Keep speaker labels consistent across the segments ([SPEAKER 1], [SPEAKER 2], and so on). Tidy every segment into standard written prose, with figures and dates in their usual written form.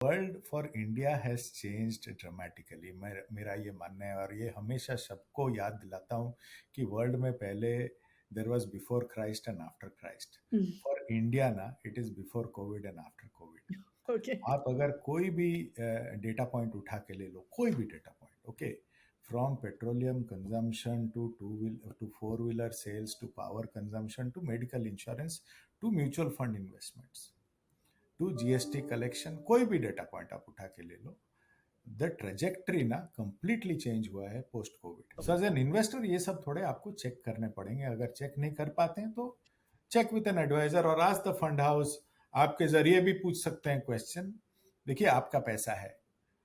[SPEAKER 1] World for India has changed dramatically. मेरा ये मानना है और ये हमेशा सबको याद दिलाता हूँ कि वर्ल्ड में पहले there was before Christ and after Christ. For India ना it is before Covid and after Covid.
[SPEAKER 2] Okay.
[SPEAKER 1] आप अगर कोई भी डेटा पॉइंट उठा के ले लो, कोई भी data point, okay, from petroleum consumption to four wheeler sales to power consumption to medical insurance to mutual fund investments to GST collection, कोई भी डेटा पॉइंट आप उठा के ले लो, द ट्रेजेक्ट्री ना कंप्लीटली चेंज हुआ है post Covid. So as an investor ये सब थोड़े आपको चेक करने पड़ेंगे। अगर चेक नहीं कर पाते हैं तो चेक विद एन एडवाइजर और आज द फंड हाउस आपके जरिए भी पूछ सकते हैं क्वेश्चन। देखिए आपका पैसा है,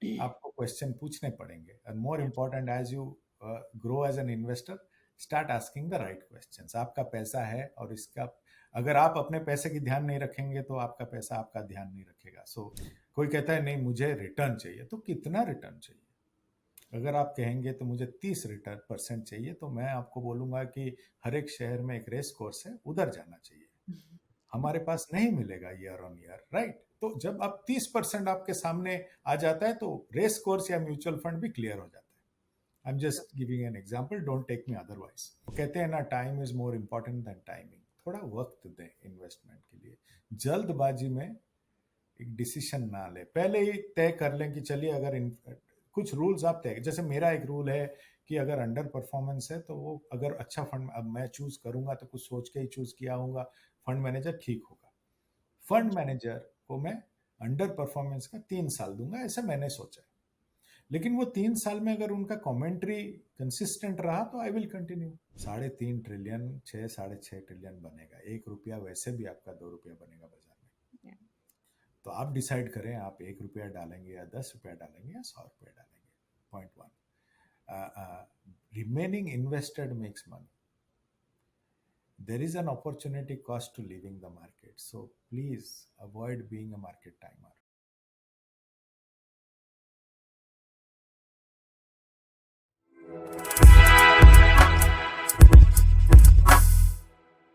[SPEAKER 1] आपको क्वेश्चन पूछने पड़ेंगे। And more important, as you grow as an investor, start asking the right questions. आपका पैसा है और इसका अगर आप अपने पैसे की ध्यान नहीं रखेंगे तो आपका पैसा आपका ध्यान नहीं रखेगा। सो कोई कहता है नहीं मुझे रिटर्न चाहिए, तो कितना रिटर्न चाहिए? अगर आप कहेंगे तो मुझे 30% चाहिए, तो मैं आपको बोलूंगा कि हर एक शहर में एक रेस कोर्स है, उधर जाना चाहिए। हमारे पास नहीं मिलेगा ईयर ऑन ईयर, राइट? तो जब आप 30% आपके सामने आ जाता है तो रेस कोर्स या म्यूचुअल फंड भी क्लियर हो जाता है। I am just giving an example, don't take me otherwise. कहते हैं ना, time is more important than timing. थोड़ा वक्त दें इन्वेस्टमेंट के लिए। जल्दबाजी में एक डिसीजन ना ले, पहले ही तय कर लें कि चलिए अगर कुछ रूल्स आप तय, जैसे मेरा एक रूल है कि अगर अंडर परफॉर्मेंस है तो वो अगर अच्छा फंड अब मैं चूज करूंगा तो कुछ सोच के ही चूज किया होगा, फंड मैनेजर ठीक होगा। फंड मैनेजर को मैं अंडर परफॉर्मेंस का 3 साल दूंगा, ऐसा मैंने सोचा है। लेकिन वो 3 साल में अगर उनका कमेंट्री कंसिस्टेंट रहा तो I will continue. 3.5 trillion, 6-6.5 trillion बनेगा। 1 रुपया वैसे भी आपका 2 रुपया बनेगा बाजार में। तो आप डिसाइड करें, आप 1 रुपया डालेंगे या 10 रुपया डालेंगे या 100 रुपया डालेंगे। Point one, remaining invested makes money. There is an opportunity cost to leaving the market. So please avoid being a market timer.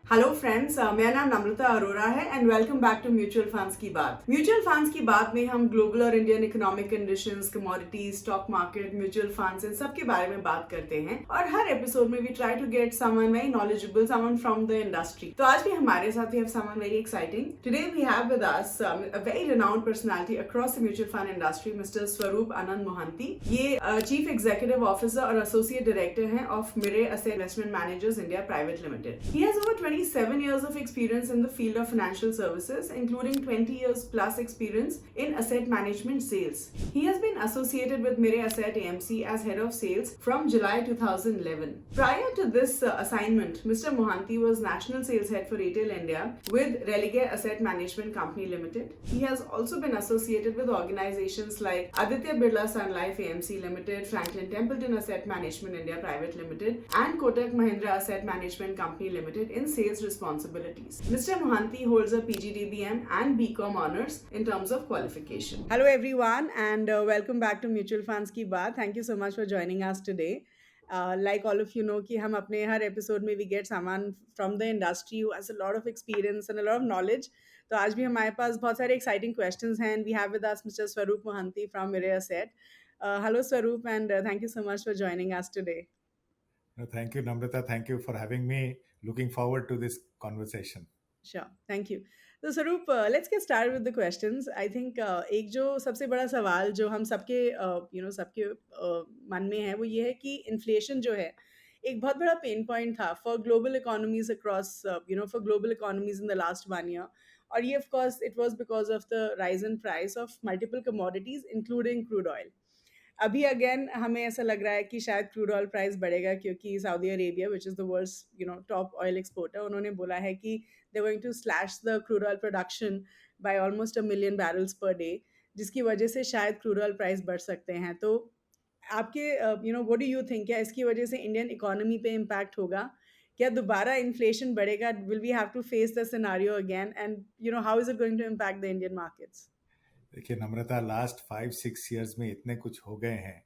[SPEAKER 2] Hello friends, मेरा नाम नम्रता अरोरा है and welcome back to mutual funds की बात। म्यूचुअल फंड्स की बात में हम global और Indian economic conditions, commodities, stock market, mutual funds, इन सब के बारे में बात करते हैं और हर एपिसोड में we try to get someone very knowledgeable, someone from the industry. तो आज भी हमारे साथ we have someone very exciting. Today we have with us a very renowned personality across the mutual fund industry, mister Swarup Anand Mohanty. ये chief executive officer और associate director हैं of Mirae Asset investment managers India private limited. He has over 27 years of experience in the field of financial services, including 20 years plus experience in asset management sales. He has been associated with Mire Asset AMC as head of sales from July 2011. Prior to this assignment, Mr. Mohanty was national sales head for Retail India with Religare Asset Management Company Limited. He has also been associated with organizations like Aditya Birla Sun Life AMC Limited, Franklin Templeton Asset Management India Private Limited, and Kotak Mahindra Asset Management Company Limited in sales responsibilities. Mr. Mohanty holds a PGDBM and BCom honors in terms of qualification. Hello everyone and welcome back to Mutual Funds की बात. Thank you so much for joining us today. Like all of you know कि हम अपने हर episode में we get someone from the industry who has a lot of experience and a lot of knowledge. तो आज भी हमारे पास बहुत सारे exciting questions हैं and we have with us Mr. Swaroop Mohanty from Mire Asset. Hello Swaroop and thank you so much for joining us today.
[SPEAKER 1] No, thank you, Namrata. Thank you for having me. Looking forward to this conversation.
[SPEAKER 2] Sure, thank you. तो स्वरूप, let's get start with the questions. I think एक जो सबसे बड़ा सवाल जो हम सबके सबके मन में है वो ये है कि इन्फ्लेशन जो है एक बहुत बड़ा पेन पॉइंट था for global economies across for global economies in the last 1 year। और ये of course it was because of the rise in price of multiple commodities including crude oil. अभी अगेन हमें ऐसा लग रहा है कि शायद क्रूड ऑयल प्राइस बढ़ेगा क्योंकि Saudi Arabia which is the world's top oil exporter, उन्होंने बोला है कि they going to slash the crude oil production by almost 1 million barrels per day, जिसकी वजह से शायद क्रूड ऑयल प्राइस बढ़ सकते हैं। तो आपके व्हाट डू यू थिंक, क्या इसकी वजह से इंडियन इकोनॉमी पे इम्पैक्ट होगा? क्या दोबारा इन्फ्लेशन बढ़ेगा? Will we have to face the scenario again and how is it going to impact the Indian markets?
[SPEAKER 1] देखिए नम्रता, लास्ट 5-6 years में इतने कुछ हो गए हैं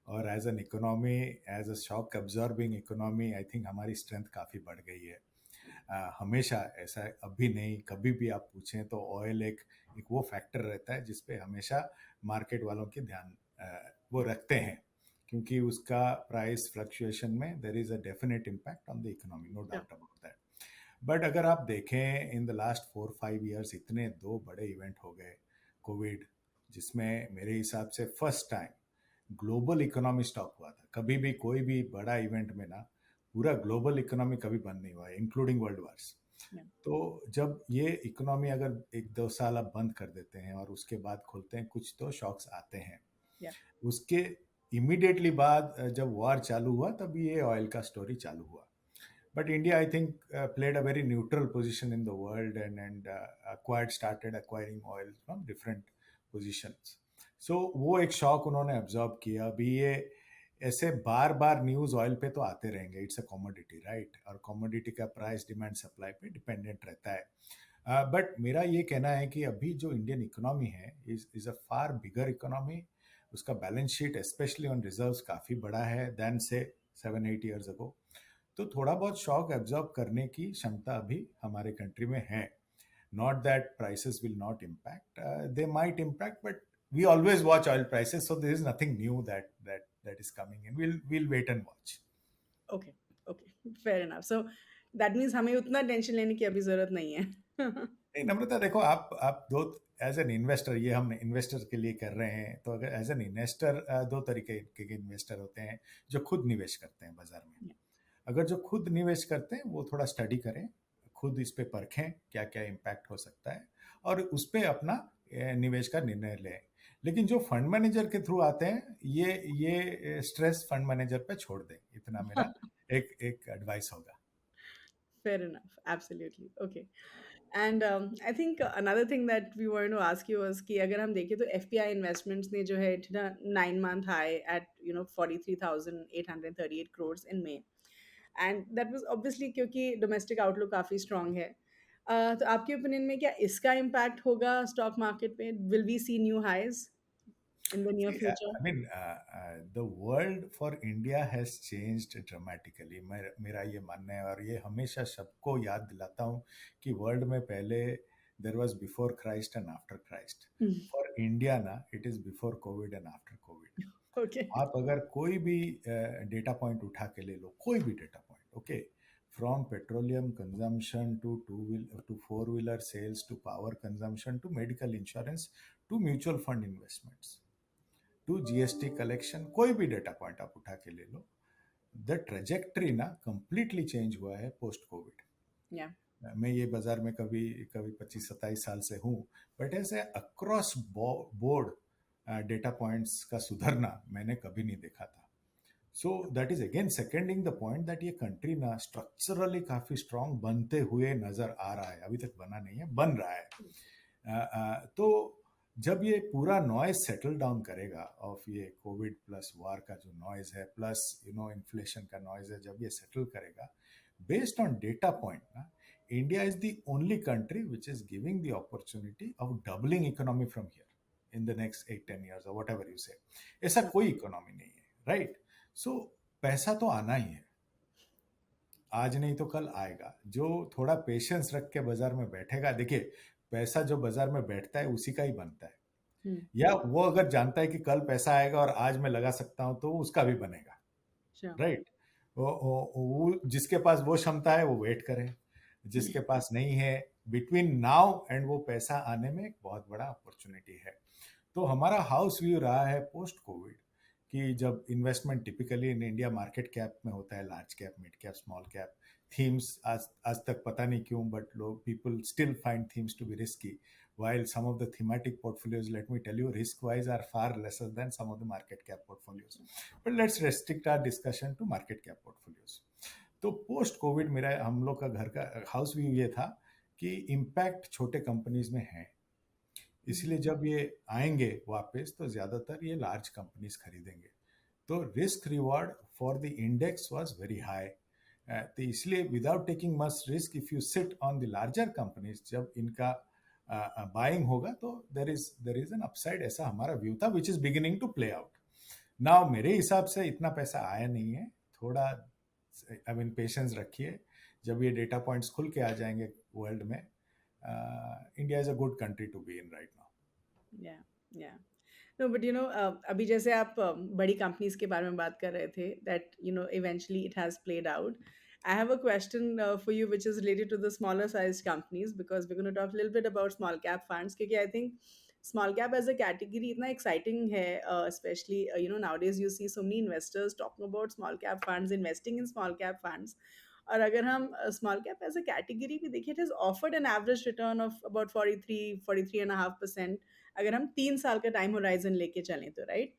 [SPEAKER 1] और as an economy, as a shock absorbing economy, I think हमारी स्ट्रेंथ काफ़ी बढ़ गई है। हमेशा ऐसा अभी नहीं, कभी भी आप पूछें तो ऑयल एक वो फैक्टर रहता है जिस पे हमेशा मार्केट वालों की ध्यान वो रखते हैं, क्योंकि उसका प्राइस फ्लक्चुएशन में there is a definite impact on the economy, no
[SPEAKER 2] Yeah.
[SPEAKER 1] Doubt about that. But अगर आप देखें इन द लास्ट 4-5 ईयर्स इतने दो बड़े इवेंट हो गए, कोविड जिसमें मेरे हिसाब से first time global economy stop हुआ था। कभी भी कोई भी बड़ा इवेंट में ना पूरा ग्लोबल इकोनॉमी कभी बंद नहीं हुआ है, इंक्लूडिंग वर्ल्ड वार्स।
[SPEAKER 2] Yeah.
[SPEAKER 1] तो जब ये इकोनॉमी अगर 1-2 साल आप बंद कर देते हैं और उसके बाद खोलते हैं, कुछ तो शॉक्स आते हैं।
[SPEAKER 2] Yeah.
[SPEAKER 1] उसके इमीडिएटली बाद जब वॉर चालू हुआ तब ये ऑयल का स्टोरी चालू हुआ। But India, I think, played a very neutral position in the world and started acquiring oil from different positions. So वो एक शॉक उन्होंने absorb किया। अभी ये ऐसे बार बार न्यूज ऑयल पे तो आते रहेंगे, इट्स अ कमोडिटी राइट, और कमोडिटी का प्राइस डिमांड सप्लाई पे डिपेंडेंट रहता है। बट मेरा ये कहना है कि अभी जो इंडियन इकोनॉमी है is a far bigger economy. उसका balance sheet specially on reserves काफ़ी बड़ा है देन से 7-8 ईयर्स अगो। तो थोड़ा बहुत शॉक एब्जॉर्ब करने की क्षमता अभी हमारे कंट्री में है। Not that prices will not impact, they might impact, but we always watch oil prices, so there is nothing new that is coming in. We'll wait and watch.
[SPEAKER 2] Okay. Okay. Fair enough. So that means हमें उतना tension लेने की अभी जरूरत नहीं है.
[SPEAKER 1] नहीं नम्रता, देखो आप दो एज एन इन्वेस्टर, ये हम इन्वेस्टर के लिए कर रहे हैं, तो अगर एज एन इन्वेस्टर दो तरीके के इन्वेस्टर होते हैं जो खुद निवेश करते हैं बाजार में।
[SPEAKER 2] Yeah.
[SPEAKER 1] अगर जो खुद निवेश करते हैं वो थोड़ा स्टडी करें, खुद इस पे परखें क्या क्या इम्पैक्ट हो सकता है और उस पर अपना निवेश का निर्णय लें। लेकिन जो फंड मैनेजर के थ्रू आते हैं ये स्ट्रेस फंड मैनेजर पे छोड़ दें, इतना मेरा एक एडवाइस होगा।
[SPEAKER 2] Fair enough. Absolutely. Okay. And I think another thing that we wanted to ask you was कि अगर हम देखें तो FPI investments ने जो है 9-month high at 43,838 crores in May, and that was obviously क्योंकि domestic outlook काफी strong है. तो आपके ओपिनियन में क्या इसका impact होगा stock market पे? Will we see new highs in the near
[SPEAKER 1] See,
[SPEAKER 2] future?
[SPEAKER 1] I mean, the world for India has changed dramatically. मेरा ये मानना है और ये हमेशा सबको याद दिलाता हूँ कि वर्ल्ड में पहले there was before Christ and after Christ. For India ना it is before COVID and after COVID.
[SPEAKER 2] Okay.
[SPEAKER 1] आप अगर कोई भी डेटा पॉइंट उठा के ले लो, कोई भी data point, okay, from petroleum consumption to four wheeler sales to power consumption to medical insurance to mutual fund investments to GST collection, कोई भी डेटा पॉइंट आप उठा के ले लो, द ट्रेजेक्ट्री ना कंप्लीटली चेंज हुआ है पोस्ट कोविड।
[SPEAKER 2] Yeah.
[SPEAKER 1] मैं ये बाजार में कभी 25-27 साल से हूँ, बट ऐसे अक्रॉस बोर्ड डेटा पॉइंट्स का सुधरना मैंने कभी नहीं देखा था। So that is again seconding the point that ये कंट्री ना स्ट्रक्चरली काफी स्ट्रांग बनते हुए नजर आ रहा है, अभी तक बना नहीं है, बन रहा है। तो जब ये पूरा नॉइज सेटल डाउन करेगा ऑफ ये कोविड प्लस वार का जो नॉइज है प्लस इन्फ्लेशन का नॉइज है, जब ये सेटल करेगा बेस्ड ऑन डेटा पॉइंट ना, India is the only country which is giving the opportunity of doubling economy from here in the next 8-10 years और व्हाटएवर यू से। ऐसा कोई इकोनॉमी नहीं है, राइट? सो पैसा तो आना ही है, आज नहीं तो कल आएगा। जो थोड़ा पेशेंस रख के बाजार में बैठेगा, देखिए पैसा जो बाजार में बैठता है उसी का ही बनता है, या वो अगर जानता है कि कल पैसा आएगा और आज मैं लगा सकता हूं तो उसका भी बनेगा, राइट? वो जिसके पास वो क्षमता है वो वेट करे, जिसके पास नहीं है, बिटवीन नाउ एंड वो पैसा आने में एक बहुत बड़ा अपॉर्चुनिटी है। तो हमारा हाउस व्यू रहा है पोस्ट कोविड कि जब investment typically in India market cap में होता है, large cap, mid cap, small cap, themes आज तक पता नहीं क्यों बट लोग people still find themes to be risky, while some of the thematic portfolios, let me tell you, risk wise are far lesser than some of the market cap portfolios. But let's restrict our discussion to market cap portfolios. तो post Covid मेरा हम लोग का घर का house view ये था कि इम्पैक्ट छोटे कंपनीज में है, इसलिए जब ये आएंगे वापस तो ज्यादातर ये लार्ज कंपनीज खरीदेंगे, तो risk reward for the index was very high. तो इसलिए without taking much risk if you sit on the larger companies, जब इनका बाइंग होगा तो देर इज एन अपसाइड, ऐसा हमारा व्यू था which is beginning to play out now. मेरे हिसाब से इतना पैसा आया नहीं है, थोड़ा आई मीन पेशेंस रखिए, जब ये डेटा पॉइंट्स खुल के आ जाएंगे वर्ल्ड में, India is a good country to be in right now.
[SPEAKER 2] Yeah yeah no but अभी जैसे आप बड़ी कंपनीज के बारे में बात कर रहे थे that eventually it has played out. I have a question for you which is related to the smaller size companies because we gonna talk little bit about small cap funds क्योंकि I think small cap as a category इतना exciting है specially nowadays you see so many investors talking about small cap funds investing in small cap funds. और अगर हम small cap as a category भी देखें it is offered an average return of about 43.5% अगर हम 3 साल का टाइम होराइजन लेके चलें तो राइट.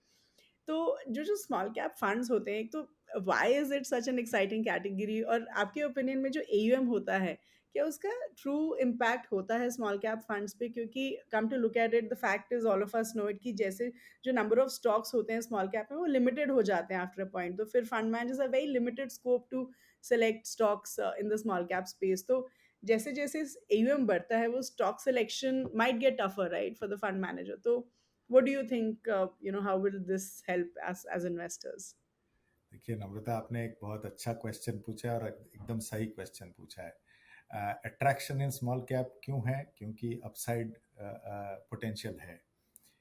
[SPEAKER 2] तो जो स्मॉल कैप फंड्स होते हैं एक तो why is it such an exciting category और आपके ओपिनियन में जो एयूएम होता है क्या उसका ट्रू इम्पैक्ट होता है स्मॉल कैप फंड्स पे क्योंकि come to look at it the fact is all of us know it कि जैसे जो नंबर ऑफ स्टॉक्स होते हैं स्मॉल कैप में वो लिमिटेड हो जाते हैं आफ्टर अ पॉइंट तो फिर fund managers are very limited scope to select stocks in the small cap space. तो जैसे जैसे एयूएम बढ़ता है वो stock selection might get tougher right for the fund manager. तो what do you think how will this help us as investors?
[SPEAKER 1] देखिए नम्रता, आपने एक बहुत अच्छा क्वेश्चन पूछा है और एकदम सही क्वेश्चन पूछा है. अट्रैक्शन इन स्मॉल कैप क्यों है? क्योंकि अपसाइड पोटेंशियल है.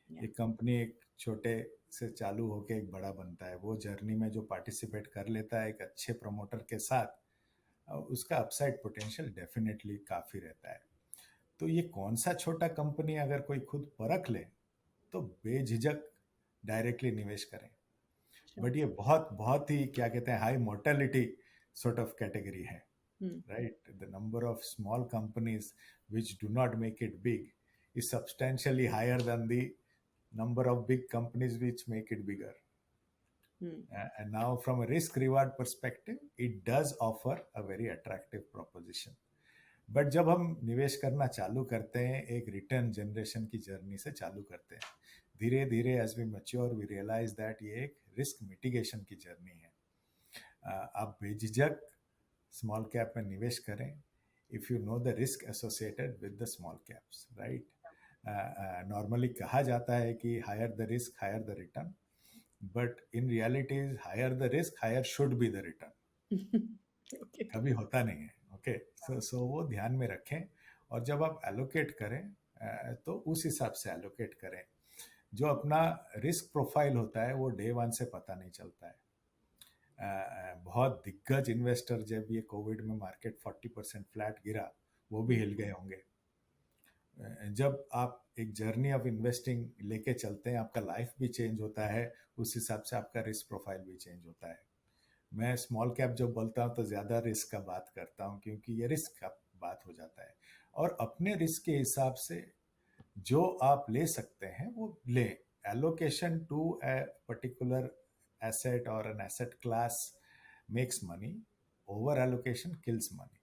[SPEAKER 2] Yeah.
[SPEAKER 1] एक कंपनी एक छोटे से चालू होके एक बड़ा बनता है, वो जर्नी में जो पार्टिसिपेट कर लेता है एक अच्छे प्रमोटर के साथ, उसका अपसाइड पोटेंशियल डेफिनेटली काफ़ी रहता है. तो ये कौन सा छोटा कंपनी अगर कोई खुद परख ले तो बेझिझक डायरेक्टली निवेश करें.
[SPEAKER 2] Sure.
[SPEAKER 1] बट ये बहुत बहुत ही क्या कहते हैं high mortality sort of category है. Right, the number of small companies which do not make it big is substantially higher than the number of big companies which make it bigger. And now from a risk reward perspective, it does offer a very attractive proposition. But जब हम निवेश करना चालू करते हैं एक return generation की journey से चालू करते हैं, धीरे धीरे as we mature we realize that ये एक रिस्क मिटिगेशन की जर्नी है. आप बेझिझक स्मॉल कैप में निवेश करें if you know the risk associated with the small caps. Right, normally कहा जाता है कि higher the risk higher the return, but in reality higher the risk higher should be the return. कभी होता नहीं है. ओके, सो वो ध्यान में रखें और जब आप एलोकेट करें तो उस हिसाब से एलोकेट करें. जो अपना रिस्क प्रोफाइल होता है वो डे वन से पता नहीं चलता है. बहुत दिग्गज इन्वेस्टर जब ये कोविड में मार्केट 40% फ्लैट गिरा वो भी हिल गए होंगे. जब आप एक जर्नी ऑफ इन्वेस्टिंग लेके चलते हैं आपका लाइफ भी चेंज होता है, उस हिसाब से आपका रिस्क प्रोफाइल भी चेंज होता है. मैं स्मॉल कैप जब बोलता हूँ तो ज़्यादा रिस्क का बात करता हूँ क्योंकि ये रिस्क का बात हो जाता है और अपने रिस्क के हिसाब से जो आप ले सकते हैं वो लें. Allocation to a particular asset और an asset class makes money, over allocation kills money.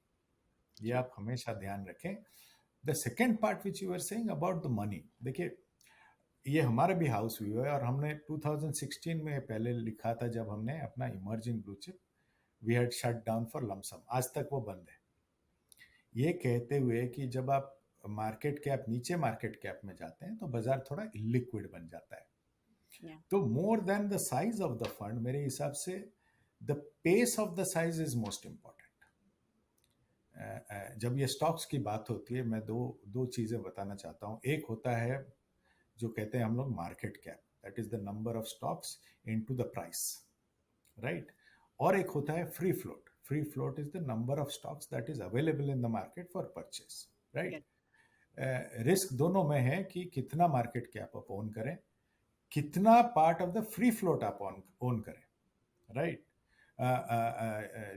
[SPEAKER 1] ये आप हमेशा ध्यान रखें. The second part which you are saying about the money, देखिए ये हमारा भी हाउस व्यू है और हमने 2016 में पहले लिखा था जब हमने अपना emerging blue chip we had shut down for lump sum, आज तक वो बंद है. ये कहते हुए कि जब आप मार्केट कैप नीचे मार्केट कैप में जाते हैं तो बाजार थोड़ा इलिक्विड बन जाता है. तो more than the size of the fund मेरे हिसाब से the pace of the size is most important. जब ये स्टॉक्स की बात होती है मैं दो चीज़ें बताना चाहता हूँ. एक होता है जो कहते हैं हम लोग market cap, that is the number of stocks into the price. Right, और एक होता है free float. Free float is the number of stocks that is available in the market for purchase. Right, risk दोनों में है कि कितना market cap आप ओन करें, कितना part of the free float आप ओन करें. राइट,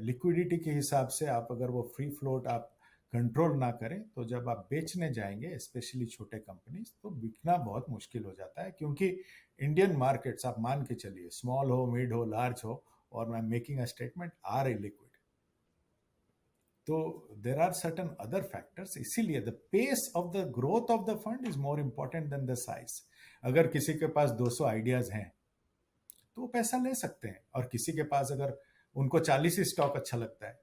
[SPEAKER 1] लिक्विडिटी के हिसाब से आप अगर वो फ्री फ्लोट आप कंट्रोल ना करें तो जब आप बेचने जाएंगे स्पेशली छोटे कंपनीज तो बिकना बहुत मुश्किल हो जाता है क्योंकि इंडियन मार्केट्स आप मान के चलिए स्मॉल हो मिड हो लार्ज हो और I am making a statement are illiquid. तो there are certain other factors, इसीलिए the pace of the growth of the fund is more important than the size. अगर किसी के पास 200 आइडियाज हैं तो वो पैसा ले सकते हैं और किसी के पास अगर उनको 40 ही स्टॉक अच्छा लगता है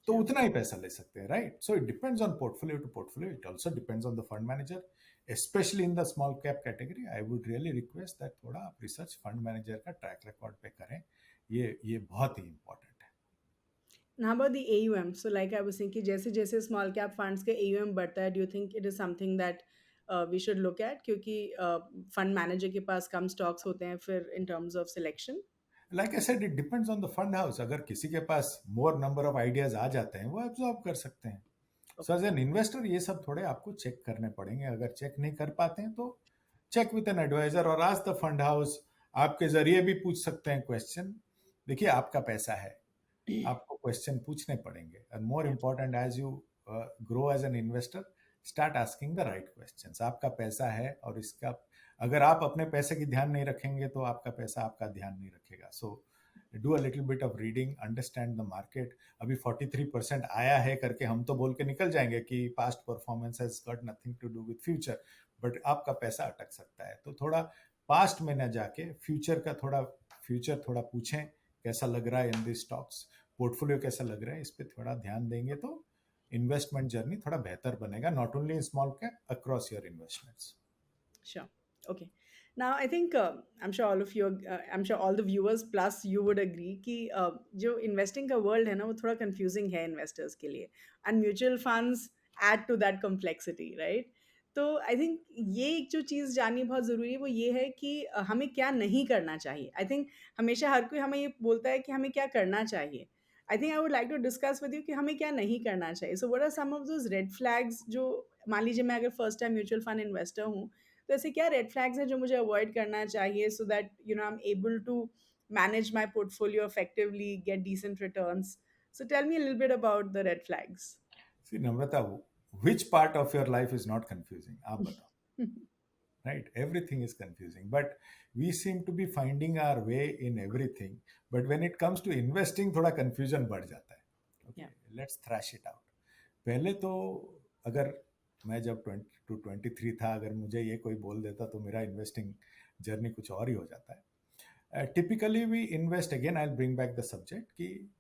[SPEAKER 1] तो उतना ही पैसा ले सकते हैं. Right, so it depends on portfolio to portfolio. It also depends on the fund manager, specially in the small cap category. I would really request that थोड़ा आप रिसर्च फंड मैनेजर का ट्रैक रिकॉर्ड पे करें. ये बहुत ही important है.
[SPEAKER 2] And how about the AUM? So, like I was thinking, जैसे small cap funds के AUM बढ़ता है, do you think it is something that we should look at? क्योंकि fund manager के पास कम stocks होते हैं फिर in terms of selection.
[SPEAKER 1] Like I said it depends on the fund house. अगर किसी के पास मोर नंबर ऑफ आइडियाज आ जाते हैं वो एब्जॉर्ब कर सकते हैं. सो
[SPEAKER 2] Okay.
[SPEAKER 1] एज एन इन्वेस्टर ये सब थोड़े आपको चेक करने पड़ेंगे. अगर चेक नहीं कर पाते हैं तो चेक विद एन एडवाइजर और आस्क द फंड हाउस. आपके जरिए भी पूछ सकते हैं क्वेश्चन. देखिए आपका पैसा है, आपको क्वेश्चन पूछने पड़ेंगे. And more
[SPEAKER 2] Yeah.
[SPEAKER 1] Important as you grow as an investor, start asking the right questions. आपका पैसा है और इसका अगर आप अपने पैसे की ध्यान नहीं रखेंगे तो आपका पैसा आपका ध्यान नहीं रखेगा. So do a little bit of reading, understand the market. अभी 43% आया है करके हम तो बोल के निकल जाएंगे कि past performance has got nothing to do with future, but आपका पैसा अटक सकता है. तो थोड़ा पास्ट में न जाके फ्यूचर थोड़ा पूछें कैसा लग रहा है इन दिस स्टॉक्स, पोर्टफोलियो कैसा लग रहा है, इस पर थोड़ा ध्यान देंगे तो इन्वेस्टमेंट जर्नी थोड़ा बेहतर बनेगा, not only in small cap, across your investments.
[SPEAKER 2] Sure. Okay. Now, I think I'm sure all of you, I'm sure all the viewers plus you would agree कि जो investing का world है ना वो थोड़ा confusing है investors के लिए, and mutual funds add to that complexity, right? तो आई थिंक ये एक जो चीज़ जाननी बहुत ज़रूरी है वो ये है कि हमें क्या नहीं करना चाहिए. आई थिंक हमेशा हर कोई हमें ये बोलता है कि हमें क्या करना चाहिए. I think I would like to discuss with you कि हमें क्या नहीं करना चाहिए. So what are some of those red flags जो, मान लीजिए मैं अगर first time mutual fund investor हूँ, तो ऐसे क्या रेड फ्लैग्स हैं जो मुझे अवॉइड करना चाहिए so that you know I am able to manage my portfolio effectively, get decent returns. So tell me a little bit about the red flags.
[SPEAKER 1] See Namrata, which part of your life is not confusing, आप बताओ. Right, everything is confusing, but we seem to be finding our way in everything, but when it comes to investing थोड़ा confusion बढ़ जाता है. Okay,
[SPEAKER 2] Yeah.
[SPEAKER 1] let's thrash it out. पहले तो अगर मैं जब 20 to 23 था, अगर मुझे ये कोई बोल देता तो मेरा इन्वेस्टिंग जर्नी कुछ और ही हो जाता है. Typically we invest, again I bring back the subject, कि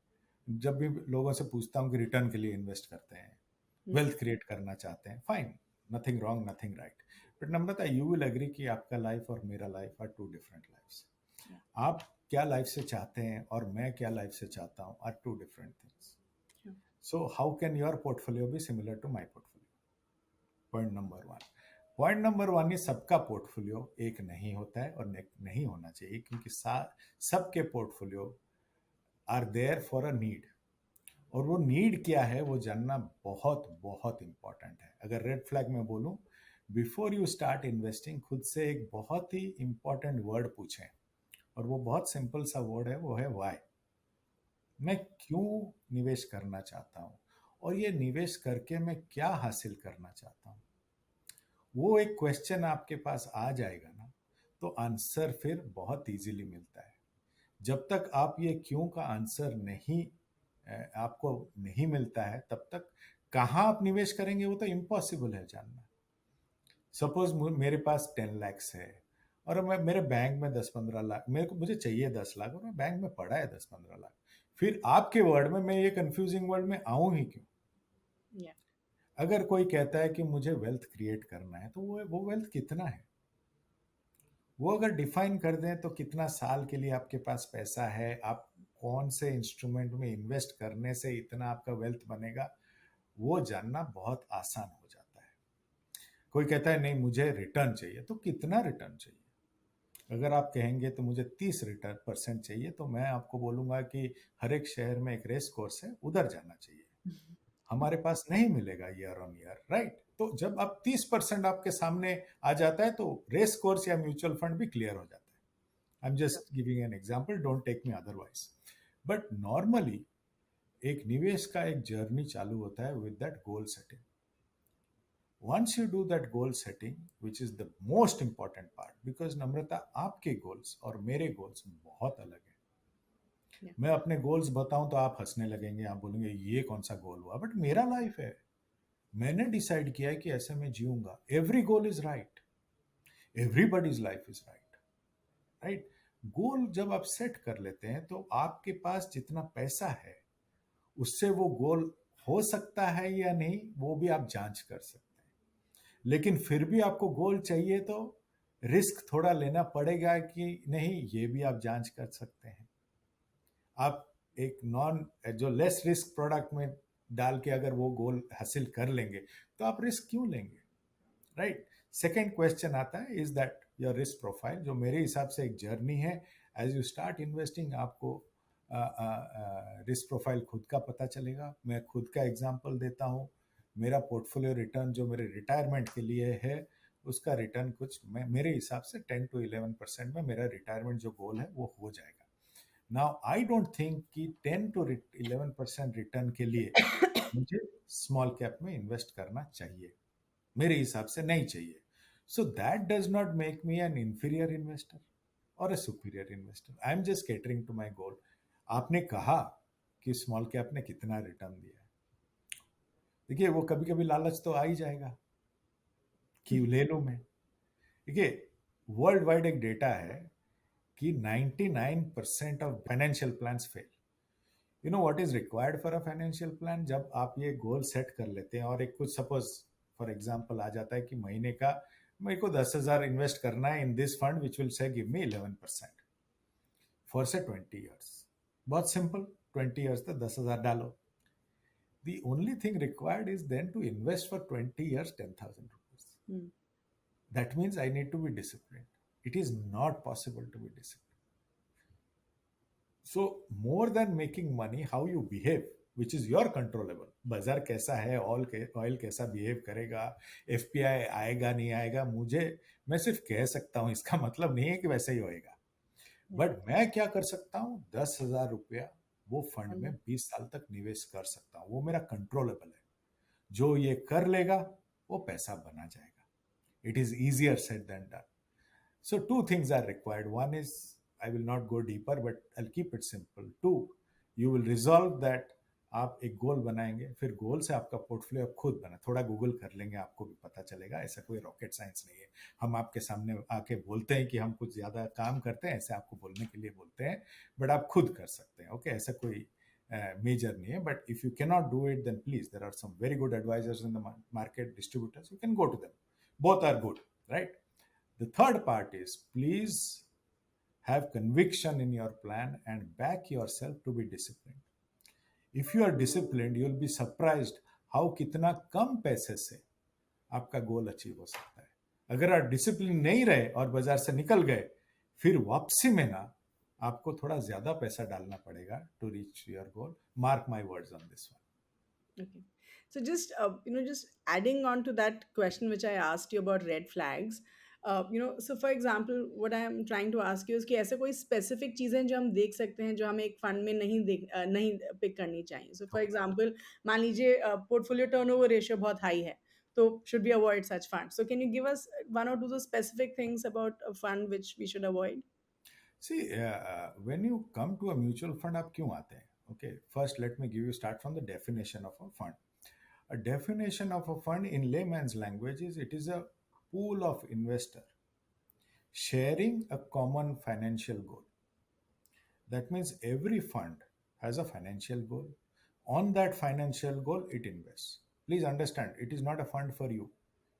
[SPEAKER 1] जब भी लोगों से पूछता हूँ कि रिटर्न के लिए इन्वेस्ट करते हैं, वेल्थ क्रिएट करना चाहते हैं, fine, nothing wrong, nothing right. But Namrata, you will agree कि आपका लाइफ और मेरा life are two different lifes.
[SPEAKER 2] Yeah.
[SPEAKER 1] आप क्या लाइफ से चाहते हैं और मैं क्या लाइफ से चाहता हूँ are two different things.
[SPEAKER 2] Sure.
[SPEAKER 1] So how can your portfolio be similar to my portfolio? Point number one. Point number one, ये सबका पोर्टफोलियो एक नहीं होता है और नहीं होना चाहिए, क्योंकि सबके portfolio are there for a need, और वो नीड क्या है वो जानना बहुत बहुत इंपॉर्टेंट है. अगर रेड फ्लैग में बोलूं, बिफोर यू स्टार्ट इन्वेस्टिंग खुद से एक बहुत ही इंपॉर्टेंट वर्ड पूछें, और वो बहुत सिंपल सा वर्ड है, वो है वाई. मैं क्यों निवेश करना चाहता हूँ और ये निवेश करके मैं क्या हासिल करना चाहता हूँ. वो एक क्वेश्चन आपके पास आ जाएगा ना, तो आंसर फिर बहुत इजीली मिलता है. जब तक आप ये क्यों का आंसर आपको नहीं मिलता है, तब तक कहाँ आप निवेश करेंगे वो तो इम्पॉसिबल है जानना. सपोज मेरे पास 10 lakhs है और मेरे बैंक में 10-15 लाख, मुझे चाहिए 10 लाख और बैंक में पड़ा है 10-15 लाख. फिर आपके वर्ड में मैं ये कंफ्यूजिंग वर्ड में आऊं ही क्यों?
[SPEAKER 2] Yeah.
[SPEAKER 1] अगर कोई कहता है कि मुझे वेल्थ क्रिएट करना है, तो वो वेल्थ कितना है वो अगर डिफाइन कर दें, तो कितना साल के लिए आपके पास पैसा है, आप कौन से इंस्ट्रूमेंट में इन्वेस्ट करने से इतना आपका वेल्थ बनेगा, वो जानना बहुत आसान हो जाता है. कोई कहता है नहीं मुझे रिटर्न चाहिए, तो कितना रिटर्न चाहिए? अगर आप कहेंगे तो मुझे 30% चाहिए, तो मैं आपको बोलूंगा कि हर एक शहर में एक रेस कोर्स है, उधर जाना चाहिए. हमारे पास नहीं मिलेगा ईयर ऑन ईयर, राइट? तो जब आप 30% आपके सामने आ जाता है, तो रेस कोर्स या म्यूचुअल फंड भी क्लियर हो जाता है. I am just giving an example, don't take me otherwise. But normally एक निवेश का एक जर्नी चालू होता है with that goal setting. once you do that goal setting, which is the most important part, because नम्रता, आपके गोल्स और मेरे गोल्स बहुत अलग है.
[SPEAKER 2] Yeah.
[SPEAKER 1] मैं अपने गोल्स बताऊं तो आप हंसने लगेंगे, आप बोलेंगे ये कौन सा गोल हुआ, बट मेरा लाइफ है, मैंने डिसाइड किया है कि ऐसे मैं जीऊंगा. Every goal is right, everybody's life is right, right? Goal जब आप सेट कर लेते हैं, तो आपके पास जितना पैसा है उससे वो गोल हो सकता है या नहीं, वो भी आप जांच कर सकते हैं. लेकिन फिर भी आपको गोल चाहिए तो रिस्क थोड़ा लेना पड़ेगा कि नहीं, ये भी आप जांच कर सकते हैं. आप एक नॉन जो लेस रिस्क प्रोडक्ट में डाल के अगर वो गोल हासिल कर लेंगे तो आप रिस्क क्यों लेंगे, राइट? सेकेंड क्वेश्चन आता है, is that your risk profile, जो मेरे हिसाब से एक जर्नी है। एज यू स्टार्ट इन्वेस्टिंग आपको रिस्क प्रोफाइल खुद का पता चलेगा। मैं खुद का एग्जांपल देता हूँ। मेरा पोर्टफोलियो रिटर्न जो मेरे रिटायरमेंट के लिए है, उसका रिटर्न कुछ मेरे हिसाब से 10 to 11% में मेरा रिटायरमेंट जो गोल है वो हो जाएगा। नाउ आई डोंट थिंक कि 10 to 11% रिटर्न के लिए मुझे स्मॉल कैप में इन्वेस्ट करना चाहिए, मेरे हिसाब से नहीं चाहिए। So that does not make me an inferior investor और a superior investor. I am just catering to my goal. आपने कहा कि स्मॉल कैप ने कितना रिटर्न दिया है, देखिए वो कभी कभी लालच तो आ ही जाएगा कि ले लूं मैं। देखिए वर्ल्ड वाइड एक डेटा है कि 99% of financial plans fail. You know what is required for a financial plan? जब आप ये गोल सेट कर लेते हैं और एक कुछ सपोज फॉर एग्जांपल आ जाता है कि महीने का मेरे को 10,000 इन्वेस्ट करना है in this fund which will say give me 11% for से 20 years। बहुत सिंपल, 20 years तक 10,000 डालो। The only thing required is then to invest for 20 years 10,000 rupees. That means I need to be disciplined. It is not possible to be disciplined. So more than making money, how you behave, which is your controllable. बाजार कैसा है, oil कैसा behave करेगा, FPI आएगा नहीं आएगा, मैं सिर्फ कह सकता हूं, इसका मतलब नहीं है कि वैसे ही होएगा। बट मैं क्या कर सकता हूं, 10,000 रुपया वो फंड में 20 साल तक निवेश कर सकता हूं। वो मेरा कंट्रोलेबल है। जो ये कर लेगा वो पैसा बना जाएगा। It is easier said than done. So two things are required. One is, I will not go deeper, but I'll keep it simple. Two, you will resolve that आप एक गोल बनाएंगे, फिर गोल से आपका पोर्टफोलियो खुद बना, थोड़ा गूगल कर लेंगे, आपको भी पता चलेगा। ऐसा कोई रॉकेट साइंस नहीं है। हम आपके सामने आके बोलते हैं कि हम कुछ ज्यादा काम करते हैं, ऐसे आपको बोलने के लिए बोलते हैं, बट आप खुद कर सकते हैं। ओके, ऐसा कोई मेजर नहीं है। But if you cannot do it, then please, there are some very good advisors in the market, distributors, you can go to them. Both are good, right? The third part is, please have conviction in your plan and back yourself to be disciplined. If you are disciplined, you'll be surprised how कितना कम पैसे से आपका goal achieve हो सकता है। अगर आप discipline नहीं रहे और बाजार से निकल गए, फिर वापसी में ना आपको थोड़ा ज्यादा पैसा डालना पड़ेगा to reach your goal. Mark my words on this one.
[SPEAKER 2] Okay. So just just adding on to that question which I asked you about red flags. So for example, what I am trying to ask you is कि ऐसे कोई specific चीजें जो हम देख सकते हैं जो हमें एक फंड में नहीं पिक करनी चाहिए. So for example, मान लीजिए portfolio turnover ratio बहुत high है, तो should we avoid such funds? So can you give us one or two those specific things about a fund which we should avoid?
[SPEAKER 1] See, when you come to a mutual fund, आप क्यों आते हैं? Okay, first let me give you start from the definition of a fund. A definition of a fund in layman's language is, it is a pool of investor sharing a common financial goal. That means every fund has a financial goal. On that financial goal, it invests. Please understand, it is not a fund for you.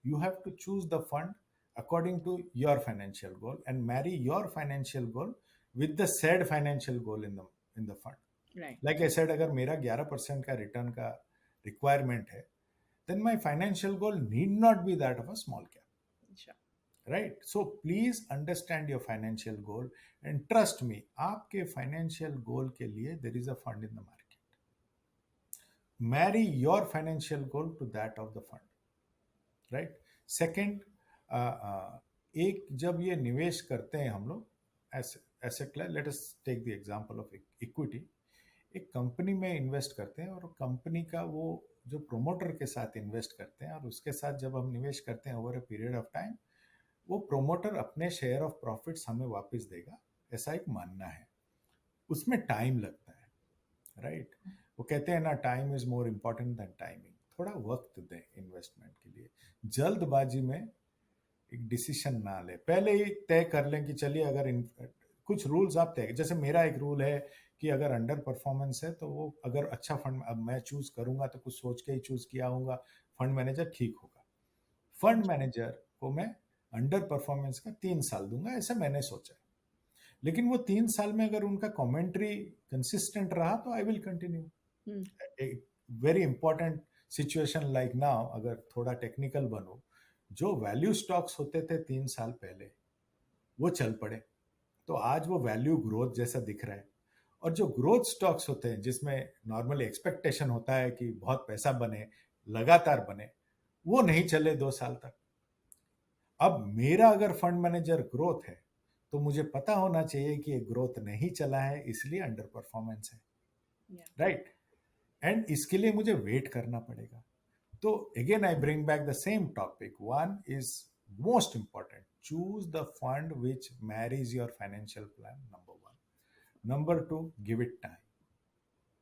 [SPEAKER 1] You have to choose the fund according to your financial goal and marry your financial goal with the said financial goal in the fund.
[SPEAKER 2] Right.
[SPEAKER 1] Like I said, अगर मेरा 11% का return का requirement है, then my financial goal need not be that of a small cap.
[SPEAKER 2] Sure.
[SPEAKER 1] Right? So please understand your financial goal and trust me, आपके financial goal के लिए there is a fund in the market. Marry your financial goal to that of the fund. Right? Second, एक जब ये निवेश करते हैं हम लोग asset, let us take the example of equity. एक कंपनी में इन्वेस्ट करते हैं और कंपनी का वो जो प्रोमोटर के साथ इन्वेस्ट करते हैं, और उसके साथ जब हम निवेश करते हैं over a period of time, वो प्रोमोटर अपने शेयर ऑफ प्रॉफिट्स हमें वापस देगा, ऐसा एक मानना है। उसमें टाइम लगता है, राइट? वो कहते हैं ना, time is more important than timing. थोड़ा वक्त दें इन्वेस्टमेंट के लिए। जल्दबाजी में एक डिसीजन ना ले, पहले ही तय कर लें कि चलिए, अगर कुछ रूल्स आप तय, जैसे मेरा एक रूल है कि अगर अंडर परफॉर्मेंस है तो वो, अगर अच्छा फंड अब मैं चूज करूंगा तो कुछ सोच के ही चूज किया होगा, फंड मैनेजर ठीक होगा। फंड मैनेजर को मैं अंडर परफॉर्मेंस का 3 साल दूंगा, ऐसा मैंने सोचा है। लेकिन वो 3 साल में अगर उनका कमेंट्री कंसिस्टेंट रहा तो I will continue.
[SPEAKER 2] Hmm.
[SPEAKER 1] Very important situation like now, अगर थोड़ा टेक्निकल बनो, जो वैल्यू स्टॉक्स होते थे 3 साल पहले वो चल पड़े, तो आज वो वैल्यू ग्रोथ जैसा दिख रहा है. और जो ग्रोथ स्टॉक्स होते हैं जिसमें नॉर्मली एक्सपेक्टेशन होता है कि बहुत पैसा बने, लगातार बने, वो नहीं चले 2 साल तक. अब मेरा अगर फंड मैनेजर ग्रोथ है तो मुझे पता होना चाहिए कि ये ग्रोथ नहीं चला है, इसलिए अंडर परफॉर्मेंस है.
[SPEAKER 2] Yeah.
[SPEAKER 1] राइट. एंड इसके लिए मुझे वेट करना पड़ेगा. तो again I bring back the same topic. One is most important, choose the fund which marries your financial plan. Number one. Number two, give it time.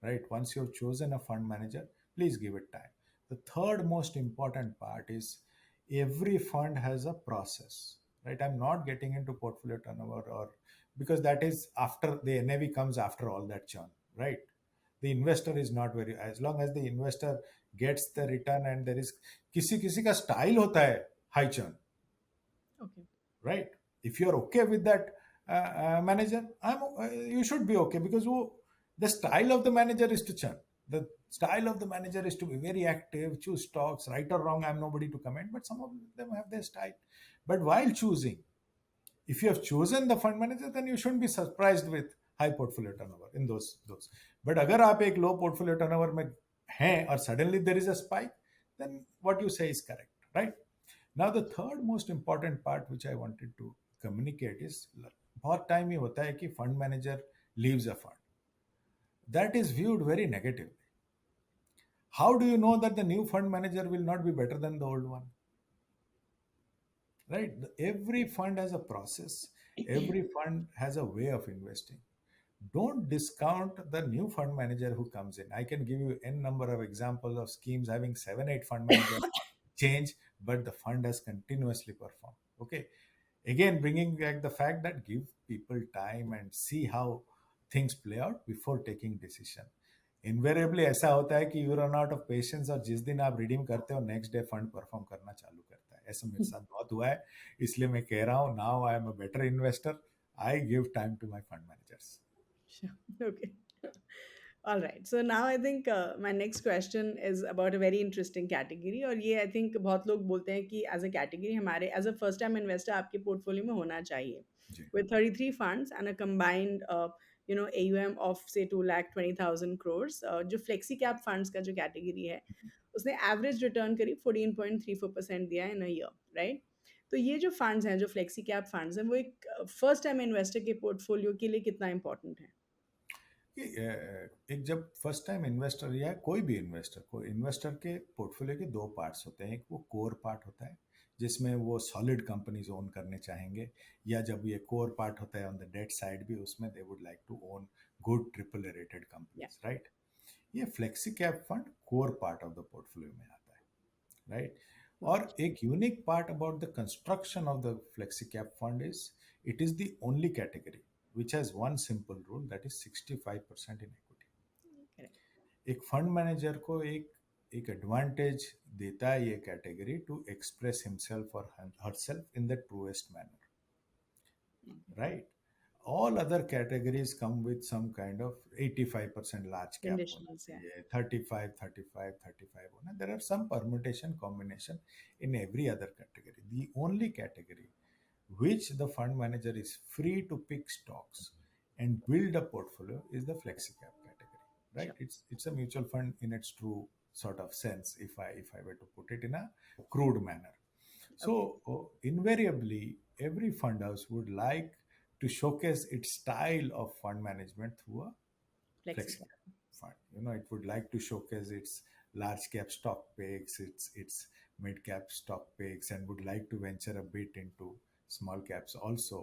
[SPEAKER 1] Right? Once you've chosen a fund manager, please give it time. The third most important part is every fund has a process. Right? I'm not getting into portfolio turnover, or because that is after the NAV comes after all that churn. Right? The investor is not very, as long as the investor gets the return and there is किसी किसी का style होता है high churn.
[SPEAKER 2] Okay.
[SPEAKER 1] Right? If you're okay with that manager, you should be okay, because the style of the manager is to churn. The style of the manager is to be very active, choose stocks. Right or wrong, I'm nobody to comment, but some of them have their style. But while choosing, if you have chosen the fund manager, then you shouldn't be surprised with high portfolio turnover in those. But अगर आप एक low portfolio turnover में हैं और suddenly there is a spike, then what you say is correct, right? Now the third most important part which I wanted to communicate is, बहुत time ये होता है कि fund manager leaves a fund. That is viewed very negatively. How do you know that the new fund manager will not be better than the old one? Right? Every fund has a process. Every fund has a way of investing. Don't discount the new fund manager who comes in. I can give you n number of examples of schemes having 7 8 fund managers change, but the fund has continuously performed. Okay. Again, bringing back the fact that give people time and see how things play out before taking decision. इन्वेरिएबली ऐसा होता है कि you run out of patience, और जिस दिन आप redeem करते हो नेक्स्ट डे फंड परफॉर्म करना चालू करता है. ऐसा मेरे साथ बहुत हुआ है, इसलिए मैं कह रहा हूँ, now I am a better investor. I give time to my fund managers.
[SPEAKER 2] Sure. Okay. All right. So now I think my next question is about a very interesting category. और ये I think बहुत लोग बोलते हैं कि as a category हमारे as a first time investor आपके portfolio में होना चाहिए.
[SPEAKER 1] जी.
[SPEAKER 2] With 33 funds and a combined AUM of say 2,20,000 crores, जो flexi cap funds का जो category है उसने average return करीब 14.34% दिया है in a year, right? तो ये जो funds हैं जो flexi cap funds हैं वो एक first time investor के portfolio के लिए कितना important है?
[SPEAKER 1] एक जब फर्स्ट टाइम इन्वेस्टर या कोई भी इन्वेस्टर को, इन्वेस्टर के पोर्टफोलियो के दो पार्ट्स होते हैं. एक वो कोर पार्ट होता है जिसमें वो सॉलिड कंपनीज ओन करने चाहेंगे, या जब ये कोर पार्ट होता है ऑन द डेट साइड भी, उसमें they would like to own good triple rated
[SPEAKER 2] Yeah.
[SPEAKER 1] Companies. Right. ये flexi cap fund core part of the portfolio में आता है. राइट. और एक unique part about the construction of the flexi cap fund is it is the only category which has one simple rule, that is 65% in equity.
[SPEAKER 2] Correct.
[SPEAKER 1] एक fund manager को एक advantage देता है ये कैटेगरी टू एक्सप्रेस हिमसेल्फ और herself in the truest manner. Right. All other categories come with some kind of 85% large cap होना
[SPEAKER 2] Conditionals, yeah.
[SPEAKER 1] चाहिए, 35 35 35 होना. There are some permutation combination in every other category. The only category which the fund manager is free to pick stocks and build a portfolio is the flexi cap category. Right.
[SPEAKER 2] Sure.
[SPEAKER 1] It's a mutual fund in its true sort of sense, if I were to put it in a crude manner. So invariably every fund house would like to showcase its style of fund management through a
[SPEAKER 2] Flexi
[SPEAKER 1] flexi
[SPEAKER 2] cap.
[SPEAKER 1] cap fund. It would like to showcase its large cap stock picks, its mid cap stock picks, and would like to venture a bit into small caps also,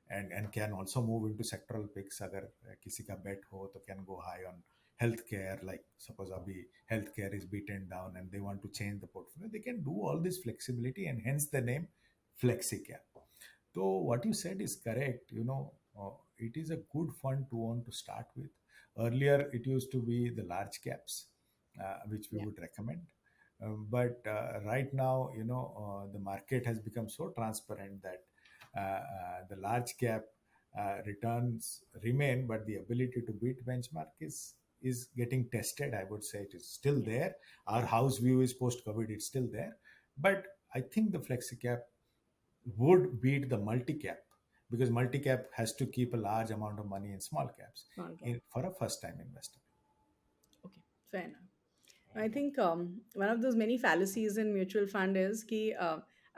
[SPEAKER 1] and can also move into sectoral picks. अगर किसी का bet हो तो can go high on healthcare, like suppose अभी healthcare is beaten down and they want to change the portfolio, they can do all this flexibility, and hence the name flexi cap. So what you said is correct. It is a good fund to own to start with. Earlier it used to be the large caps, which we
[SPEAKER 2] Yeah.
[SPEAKER 1] would recommend. But right now, the market has become so transparent that the large cap returns remain, but the ability to beat benchmark is getting tested. I would say it is still
[SPEAKER 2] Yeah.
[SPEAKER 1] there. Our house view is post COVID, it's still there. But I think the flexi cap would beat the multi cap, because multi cap has to keep a large amount of money in small caps
[SPEAKER 2] Small cap.
[SPEAKER 1] for a first time investor.
[SPEAKER 2] Okay, fair enough. I think one of those many fallacies in mutual fund is कि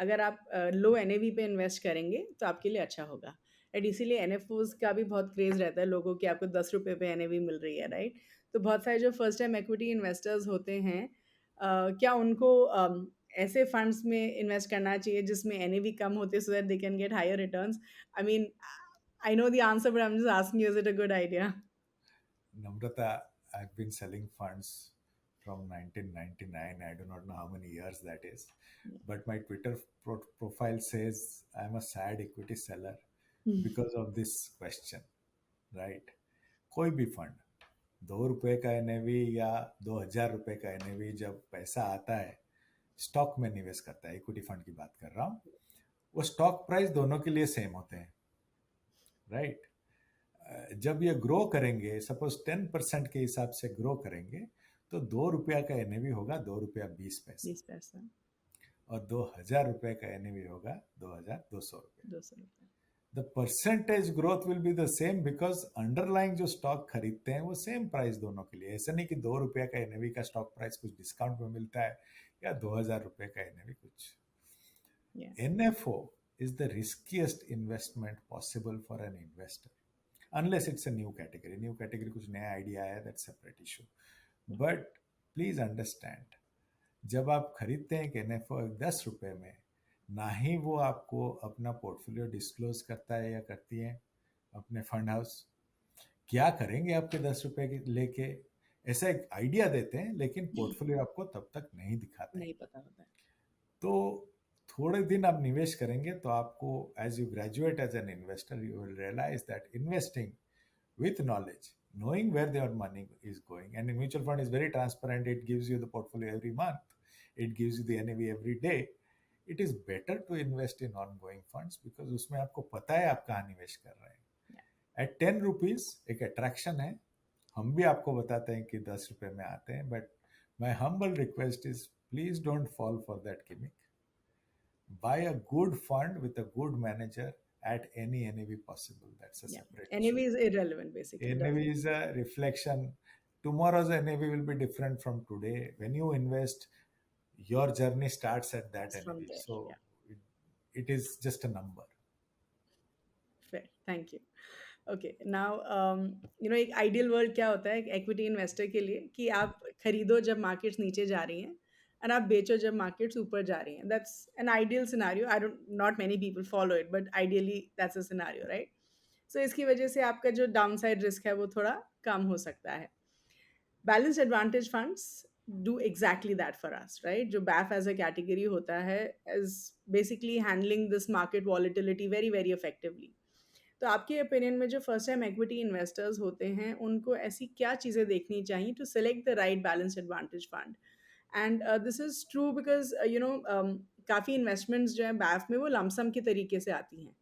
[SPEAKER 2] अगर आप लो NAV पे invest करेंगे तो आपके लिए अच्छा होगा, राइट? इसीलिए एनएफओज का भी बहुत क्रेज रहता है लोगों की, आपको 10 रुपये पे एनएवी मिल रही है, राइट? तो बहुत सारे जो फर्स्ट टाइम एक्विटी इन्वेस्टर्स होते हैं, क्या उनको ऐसे फंड्स में इन्वेस्ट करना चाहिए जिसमें एनएवी कम होते, so that they can get higher returns? I mean, I know the answer but I am just asking you, is it a good idea?
[SPEAKER 1] Namrata, I've been selling funds from 1999. I do not know how many years that is. But my Twitter profile says I'm a sad equity seller because of this question, right? कोई भी fund 2 रुपए का NAV या 2000 रुपए का NAV जब पैसा आता है, स्टॉक में निवेश करता है, इक्विटी फंड की बात कर रहा हूँ, वो स्टॉक प्राइस दोनों के लिए सेम होते हैं, राइट? जब ये ग्रो करेंगे, सपोज 10% के हिसाब से ग्रो करेंगे, तो 2 रुपया का एनएवी होगा 2 रुपया 20 पैसे,
[SPEAKER 2] 20 पैसा,
[SPEAKER 1] और 2000 रुपए का एनएवी होगा 2200 रुपये.
[SPEAKER 2] 200 रुपये.
[SPEAKER 1] The percentage growth will be the same, because underlying जो स्टॉक खरीदते हैं वो सेम प्राइस दोनों के लिए. ऐसा नहीं कि 2 रुपया का एनएवी का स्टॉक प्राइस कुछ डिस्काउंट में मिलता है या 2000 रुपए का एनएवी कुछ. NFO is the riskiest investment possible for an investor, unless it's a new category. New category कुछ नया आइडिया आया, that's separate issue. But please understand, जब आप खरीदते हैं कि एनएफओ 10 रुपए में, ना ही वो आपको अपना पोर्टफोलियो डिस्क्लोज करता है या करती है अपने फंड हाउस. क्या करेंगे आपके 10 रुपए लेके, ऐसा एक आइडिया देते हैं, लेकिन पोर्टफोलियो आपको तब तक नहीं दिखाते,
[SPEAKER 2] नहीं पता होता है.
[SPEAKER 1] तो थोड़े दिन आप निवेश करेंगे तो आपको, as you graduate as an investor, you will realize that investing with knowledge, knowing where their money is going, and a mutual fund is very transparent. It gives you the portfolio every month, it gives you the NAV every day. It is better to invest in ongoing funds because उसमें आपको पता है आप कहाँ निवेश कर रहे हैं. At 10 rupees एक attraction है, हम भी आपको बताते हैं कि 10 रुपए में आते हैं, but my humble request is please don't fall for that gimmick. Buy a good fund with a good manager at any NAV possible. That's a separate
[SPEAKER 2] NAV
[SPEAKER 1] issue.
[SPEAKER 2] is irrelevant basically.
[SPEAKER 1] NAV is a reflection. Tomorrow's NAV will be different from today. When you invest, your journey starts at that
[SPEAKER 2] From
[SPEAKER 1] NAV.
[SPEAKER 2] there,
[SPEAKER 1] So it is just a number.
[SPEAKER 2] Fair. Thank you. Okay, now एक ideal world क्या होता है equity investor के लिए, कि आप खरीदो जब मार्केट्स नीचे जा रही हैं एंड आप बेचो जब मार्केट्स ऊपर जा रही हैं. That's an ideal scenario. I don't, not many people follow it, but ideally that's a scenario, right? So इसकी वजह से आपका जो डाउन साइड रिस्क है वो थोड़ा कम हो सकता है. Balanced advantage funds do exactly that for us, right? जो BAF as a category होता है is basically handling this market volatility very very effectively. तो आपके ओपिनियन में जो फर्स्ट टाइम एक्विटी इन्वेस्टर्स होते हैं उनको ऐसी क्या चीज़ें देखनी चाहिए to select the right balanced advantage fund? And this is true because काफ़ी इन्वेस्टमेंट्स जो हैं बैफ में वो लमसम के तरीके से आती हैं,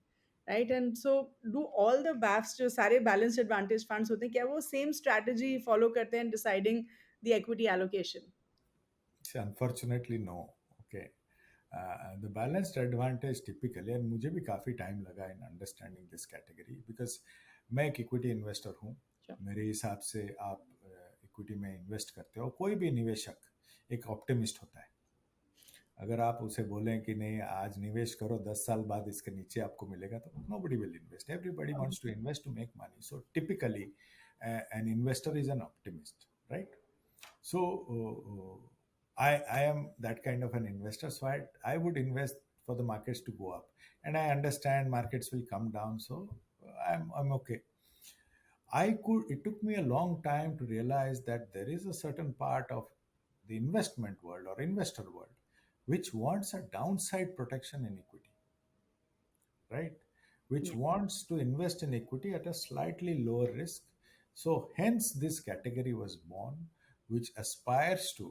[SPEAKER 2] right? And so do all the BAFs जो सारे बैलेंस्ड एडवांटेज फंड्स होते हैं, क्या वो सेम स्ट्रैटेजी फॉलो करते हैं deciding the equity allocation?
[SPEAKER 1] Unfortunately, no. Okay. The balanced advantage typically, and मुझे भी काफ़ी टाइम लगा in understanding this category, because मैं एक इक्विटी इन्वेस्टर हूँ. मेरे हिसाब से आप इक्विटी में इन्वेस्ट करते हो, कोई भी निवेशक एक ऑप्टिमिस्ट होता है. अगर आप उसे बोलें कि नहीं आज निवेश करो, 10 साल बाद इसके नीचे आपको मिलेगा, तो nobody will invest. Everybody wants to invest to make money. So typically an investor is an optimist, right? So I am that kind of an investor. So I would invest for the markets to go up, and I understand markets will come down. So I'm okay. It took me a long time to realize that there is a certain part of the investment world or investor world which wants a downside protection in equity, right? Which wants to invest in equity at a slightly lower risk. So hence this category was born, which aspires to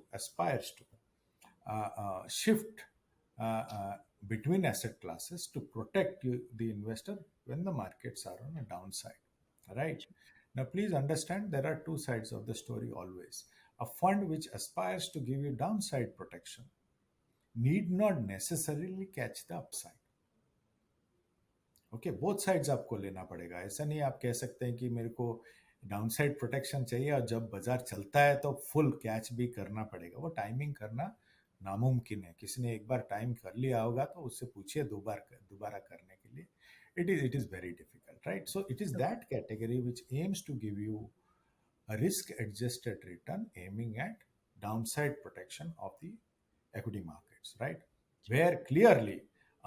[SPEAKER 1] shift between asset classes to protect the investor when the markets are on a downside. Right? Now, please understand there are two sides of the story always. A fund which aspires to give you downside protection need not necessarily catch the upside. Okay, both sides आपको लेना पड़ेगा. ऐसा नहीं आप कह सकते हैं कि मेरे को डाउनसाइड प्रोटेक्शन चाहिए और जब बाजार चलता है तो फुल कैच भी करना पड़ेगा. वो टाइमिंग करना नामुमकिन है. किसी ने एक बार टाइम कर लिया होगा तो उससे पूछिए दोबारा करने के लिए. It is very difficult, right? So it is that category which aims to give you a risk adjusted return aiming at downside protection of the equity markets, right? Where clearly,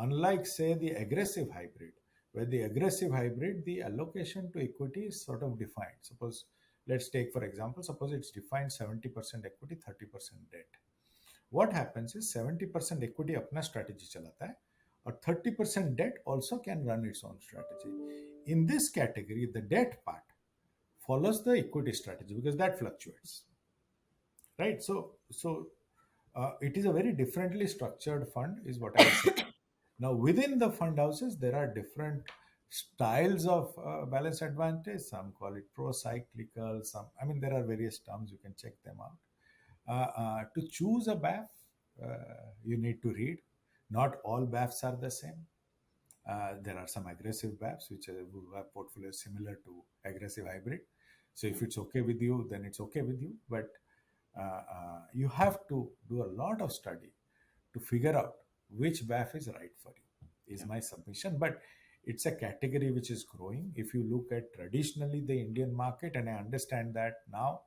[SPEAKER 1] unlike, say, the aggressive hybrid, where the aggressive hybrid, the allocation to equity is sort of defined. Suppose, let's take for example, suppose it's defined 70% equity, 30% debt. What happens is 70% equity अपना strategy चलाता है और 30% debt also can run its own strategy. In this category, the debt part follows the equity strategy because that fluctuates, right? So it is a very differently structured fund is what I'm saying. Now within the fund houses there are different styles of balance advantage. Some call it pro cyclical, some, I mean, there are various terms, you can check them out. To choose a BAF, you need to read. Not all BAFs are the same. There are some aggressive BAFs which have portfolios similar to aggressive hybrid. So if it's okay with you, then it's okay with you. But you have to do a lot of study to figure out which BAF is right for you, is my submission. But it's a category which is growing. If you look at traditionally the Indian market, and I understand that now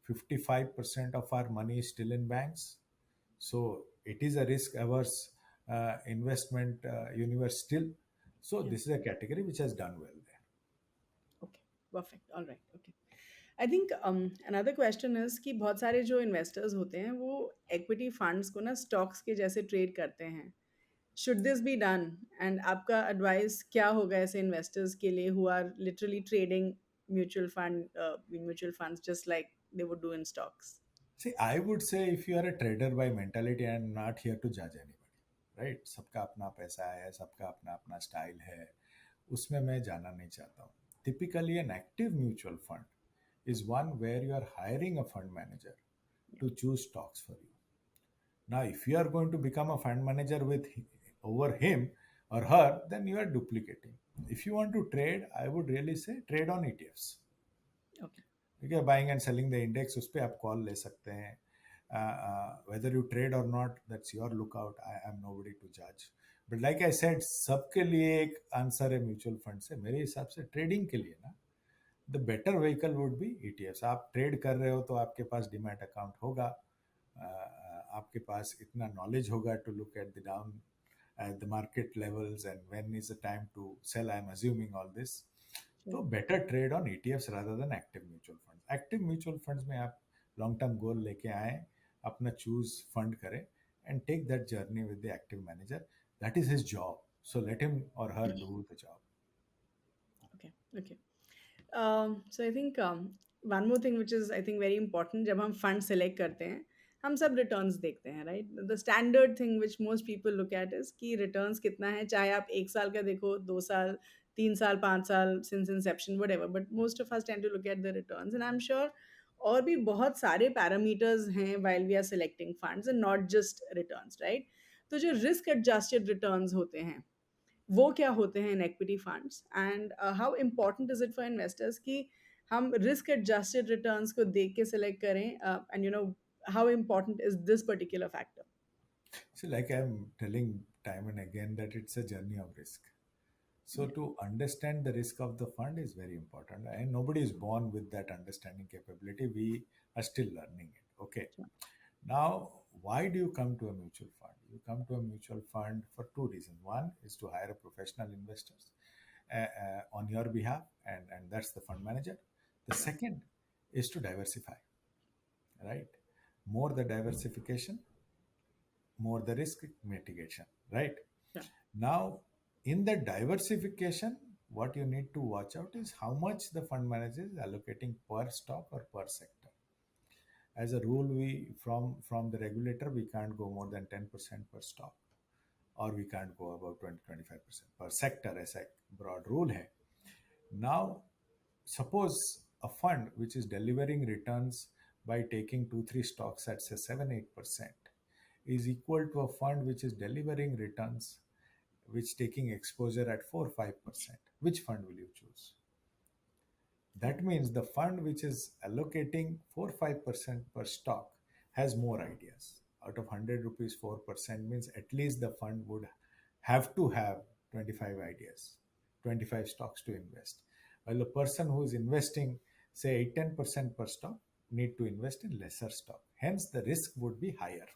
[SPEAKER 1] 55% of our money is still in banks. So it is a risk averse investment universe still. So this is a category which has done well there.
[SPEAKER 2] Okay, perfect. All right. Okay. I think another question is कि बहुत सारे जो investors होते हैं वो equity funds को ना stocks के जैसे ट्रेड करते हैं. Should this be done? And आपका एडवाइस क्या होगा ऐसे इन्वेस्टर्स के लिए who are literally trading mutual funds just like they would do in stocks?
[SPEAKER 1] See, I would say if you are a trader by mentality, I am not here to judge anybody, right? सबका अपना पैसा है, सबका अपना अपना style है, उसमें मैं जाना नहीं चाहता हूँ. Typically, an active mutual fund is one where you are hiring a fund manager to choose stocks for you. Now, if you are going to become a fund manager over him or her, then you are duplicating. If you want to trade, I would really say trade on ETFs.
[SPEAKER 2] Okay.
[SPEAKER 1] ठीक है, buying and selling the index, उस पर आप call ले सकते हैं. Whether you trade और not, that's your lookout. I am nobody to जज. बट लाइक आई सेड, सबके लिए एक आंसर है म्यूचुअल फंड से. मेरे हिसाब से ट्रेडिंग के लिए ना, the better vehicle would be ETFs. आप ट्रेड कर रहे हो तो आपके पास डिमैट अकाउंट होगा, आपके पास इतना नॉलेज होगा to look at the down the market levels and when is the time to sell. I am assuming all this. तो better trade on ETFs rather than active mutual fund. Active mutual funds में आप long term goal लेके आए, अपना choose fund करें and take that journey with the active manager. That is his job, so let him or her do the job.
[SPEAKER 2] Okay. Okay. So I think one more thing which is I think very important, जब हम fund select करते हैं हम सब returns देखते हैं, right? The standard thing which most people look at is कि returns कितना है, चाहे आप 1 साल का देखो, 2 साल, 3 साल, 5 साल, since inception, whatever. But most of us tend to look at the returns, and I'm sure और भी बहुत सारे parameters हैं while we are selecting funds and not just returns, right? तो जो risk adjusted returns होते हैं वो क्या होते हैं in equity funds, and how important is it for investors कि हम रिस्क एडजस्टेड रिटर्न्स को देख के सिलेक्ट करें, and you know how important is this particular factor?
[SPEAKER 1] So like I'm telling time and again that it's a journey of risk. So to understand the risk of the fund is very important, and nobody is born with that understanding capability. We are still learning it. Okay. Now, why do you come to a mutual fund? You come to a mutual fund for two reasons. One is to hire a professional investors on your behalf, and that's the fund manager. The second is to diversify, right? More the diversification, more the risk mitigation, right?
[SPEAKER 2] Yeah.
[SPEAKER 1] Now, in the diversification, what you need to watch out is how much the fund manager is allocating per stock or per sector. As a rule, we from the regulator we can't go more than 10% per stock. or we can't go above 20-25% per sector ऐसा एक broad rule है. Now, suppose a fund which is delivering returns by taking 2-3 stocks at say 7-8% is equal to a fund which is delivering returns which taking exposure at 4-5%. Which fund will you choose? That means the fund which is allocating 4-5% per stock has more ideas. Out of 100 rupees, 4% means at least the fund would have to have 25 ideas, 25 stocks to invest. While a person who is investing, say 8-10% per stock, need to invest in lesser stock. Hence, the risk would be higher.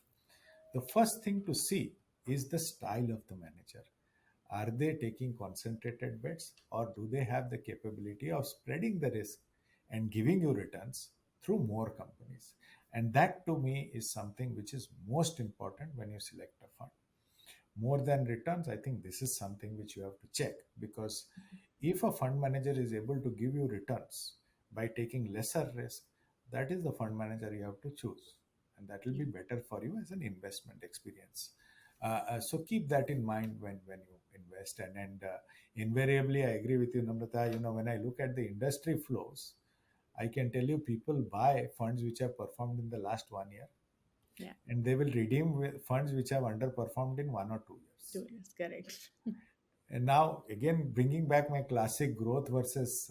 [SPEAKER 1] The first thing to see is the style of the manager. Are they taking concentrated bets, or do they have the capability of spreading the risk and giving you returns through more companies? And that to me is something which is most important when you select a fund. More than returns, I think this is something which you have to check, because if a fund manager is able to give you returns by taking lesser risk, that is the fund manager you have to choose, and that will be better for you as an investment experience. So keep that in mind when you invest. And invariably, I agree with you, Namrata. When I look at the industry flows, I can tell you people buy funds which have performed in the last 1 year,
[SPEAKER 2] Yeah.
[SPEAKER 1] and they will redeem funds which have underperformed in 1 or 2 years.
[SPEAKER 2] 2 years, correct.
[SPEAKER 1] And now, again, bringing back my classic growth versus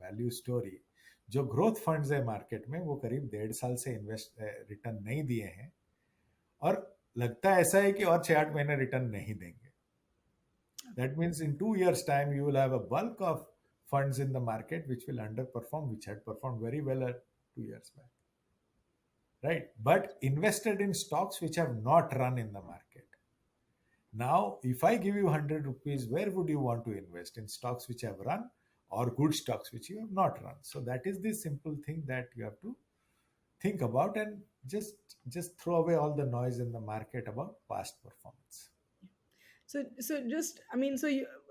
[SPEAKER 1] value story, जो growth funds है market में वो करीब 1.5 साल से invest return नहीं दिए हैं, और लगता है ऐसा है कि और 6-8 महीने रिटर्न नहीं देंगे. That means in 2 years' time, you will have a bulk of funds in the market which will underperform, which had performed very well 2 years back. Right? But invested in stocks which have not run in the market. Now, if I give you 100 rupees, where would you want to invest? In stocks which have run, or good stocks which you have not run? So that is the simple thing that you have to think about, and just throw away all the noise in the market about past performance.
[SPEAKER 2] So just, I mean,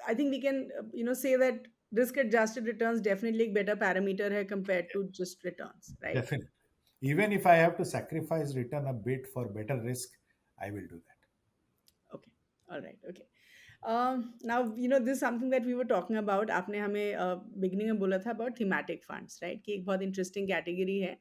[SPEAKER 2] I think we can, say that risk-adjusted returns definitely a better parameter hai compared to just returns, right?
[SPEAKER 1] Definitely. Even if I have to sacrifice return a bit for better risk, I will do that.
[SPEAKER 2] Okay. All right. Okay. Now, this is something that we were talking about. आपने हमें beginning में बोला था about thematic funds, right? कि एक बहुत interesting category है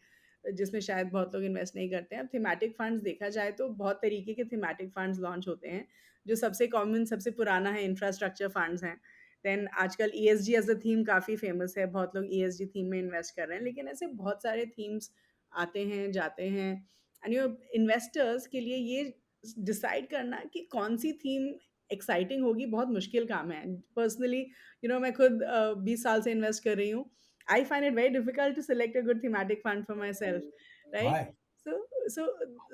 [SPEAKER 2] जिसमें शायद बहुत लोग इन्वेस्ट नहीं करते हैं. अब थीमेटिक फंड्स देखा जाए तो बहुत तरीके के थीमेटिक फंड्स लॉन्च होते हैं. जो सबसे कॉमन, सबसे पुराना है, इंफ्रास्ट्रक्चर फंड्स हैं. देन आजकल ESG एज अ थीम काफ़ी फेमस है, बहुत लोग ESG थीम में इन्वेस्ट कर रहे हैं. लेकिन ऐसे बहुत सारे थीम्स आते हैं जाते हैं, एंड इन्वेस्टर्स के लिए ये डिसाइड करना कि कौन सी थीम एक्साइटिंग होगी बहुत मुश्किल काम है. पर्सनली मैं खुद 20 साल से इन्वेस्ट कर रही हूँ. I find it very difficult to select a good thematic fund for myself, right?
[SPEAKER 1] Why?
[SPEAKER 2] So, so,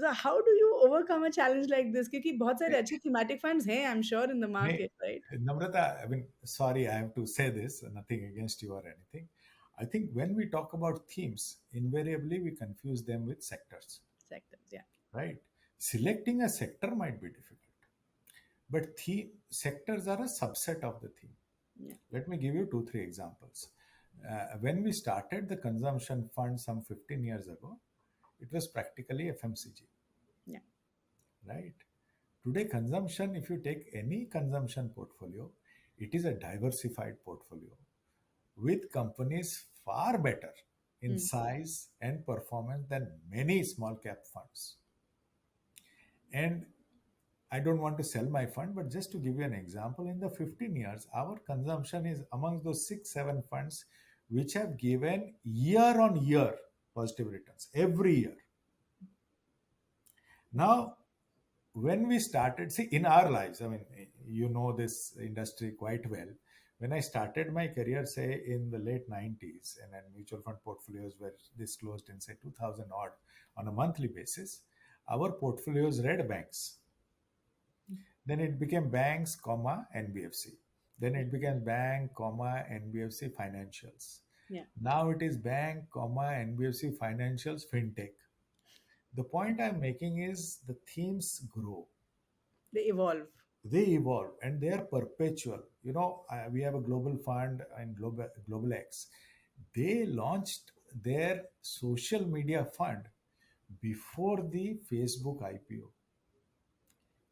[SPEAKER 2] so how do you overcome a challenge like this? क्योंकि बहुत सारे अच्छे thematic funds हैं, I'm sure, in the
[SPEAKER 1] Nay,
[SPEAKER 2] market, right?
[SPEAKER 1] Namrata, I mean, sorry, I have to say this, nothing against you or anything. I think when we talk about themes, invariably we confuse them with sectors,
[SPEAKER 2] Sectors, yeah.
[SPEAKER 1] right? Selecting a sector might be difficult, but sectors are a subset of the theme.
[SPEAKER 2] Yeah.
[SPEAKER 1] Let me give you 2-3 examples. When we started the consumption fund some 15 years ago, it was practically FMCG.
[SPEAKER 2] Yeah.
[SPEAKER 1] Right? Today, consumption, if you take any consumption portfolio, it is a diversified portfolio with companies far better in size and performance than many small cap funds. And I don't want to sell my fund, but just to give you an example, in the 15 years, our consumption is amongst those 6-7 funds which have given year on year positive returns every year. Now, when we started, see, in our lives, I mean, you know this industry quite well. When I started my career, say in the late 90s, and then mutual fund portfolios were disclosed in, say, 2000 odd on a monthly basis, our portfolios read banks. Then it became banks, comma, NBFC. Then it became bank, comma, NBFC financials.
[SPEAKER 2] Yeah.
[SPEAKER 1] Now it is bank, comma, NBFC financials, fintech. The point I'm making is the themes grow.
[SPEAKER 2] They evolve.
[SPEAKER 1] They evolve, and they are perpetual. We have a global fund and Global X. They launched their social media fund before the Facebook IPO.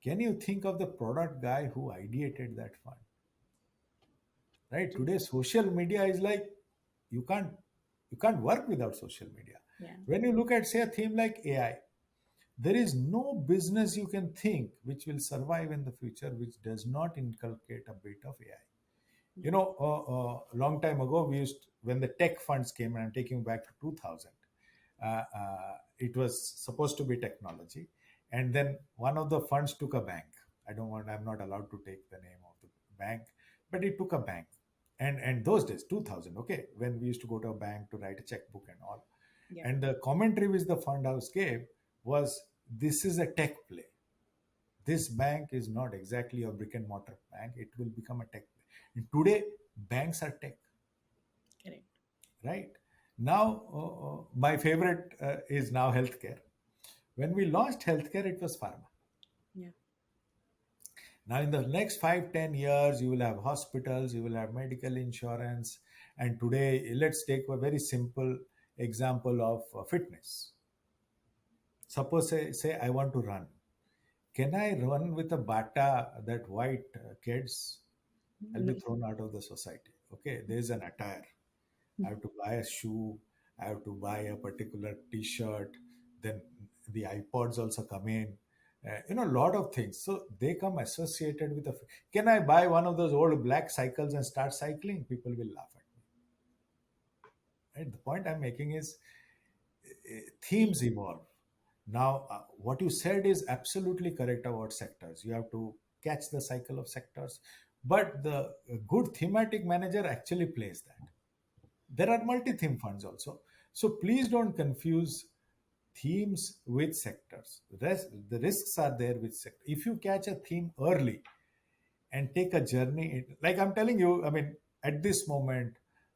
[SPEAKER 1] Can you think of the product guy who ideated that fund? Right?
[SPEAKER 2] True.
[SPEAKER 1] Today, social media is like you can't you can't work without social media.
[SPEAKER 2] Yeah.
[SPEAKER 1] When you look at say a theme like AI, there is no business you can think which will survive in the future which does not inculcate a bit of AI. You know, a long time ago, we used when the tech funds came, and I'm taking back to 2000. It was supposed to be technology, and then one of the funds took a bank. I'm not allowed to take the name of the bank, but it took a bank. And those days, 2000, okay, when we used to go to a bank to write a checkbook and all,
[SPEAKER 2] Yeah.
[SPEAKER 1] and the commentary which the fund house gave was, "This is a tech play. This bank is not exactly a brick and mortar bank. It will become a tech play." And today, banks are tech,
[SPEAKER 2] Correct.
[SPEAKER 1] right? Now, my favorite is now healthcare. When we launched healthcare, it was pharma.
[SPEAKER 2] Yeah.
[SPEAKER 1] Now, in the next 5, 10 years, you will have hospitals, you will have medical insurance. And today, let's take a very simple example of fitness. Suppose, say I want to run. Can I run with a bata, that white kids? I'll be
[SPEAKER 2] No.
[SPEAKER 1] thrown out of the society. Okay, there's an attire. I have to buy a shoe. I have to buy a particular T-shirt. Then the iPods also come in. A lot of things. So they come associated with a. Can I buy one of those old black cycles and start cycling? People will laugh at me. Right? The point I'm making is themes evolve. Now, what you said is absolutely correct about sectors. You have to catch the cycle of sectors, but the good thematic manager actually plays that. There are multi-theme funds also. So please don't confuse themes with sectors. The risks are there with sector. If you catch a theme early and take a journey, like I'm telling you, I mean, at this moment,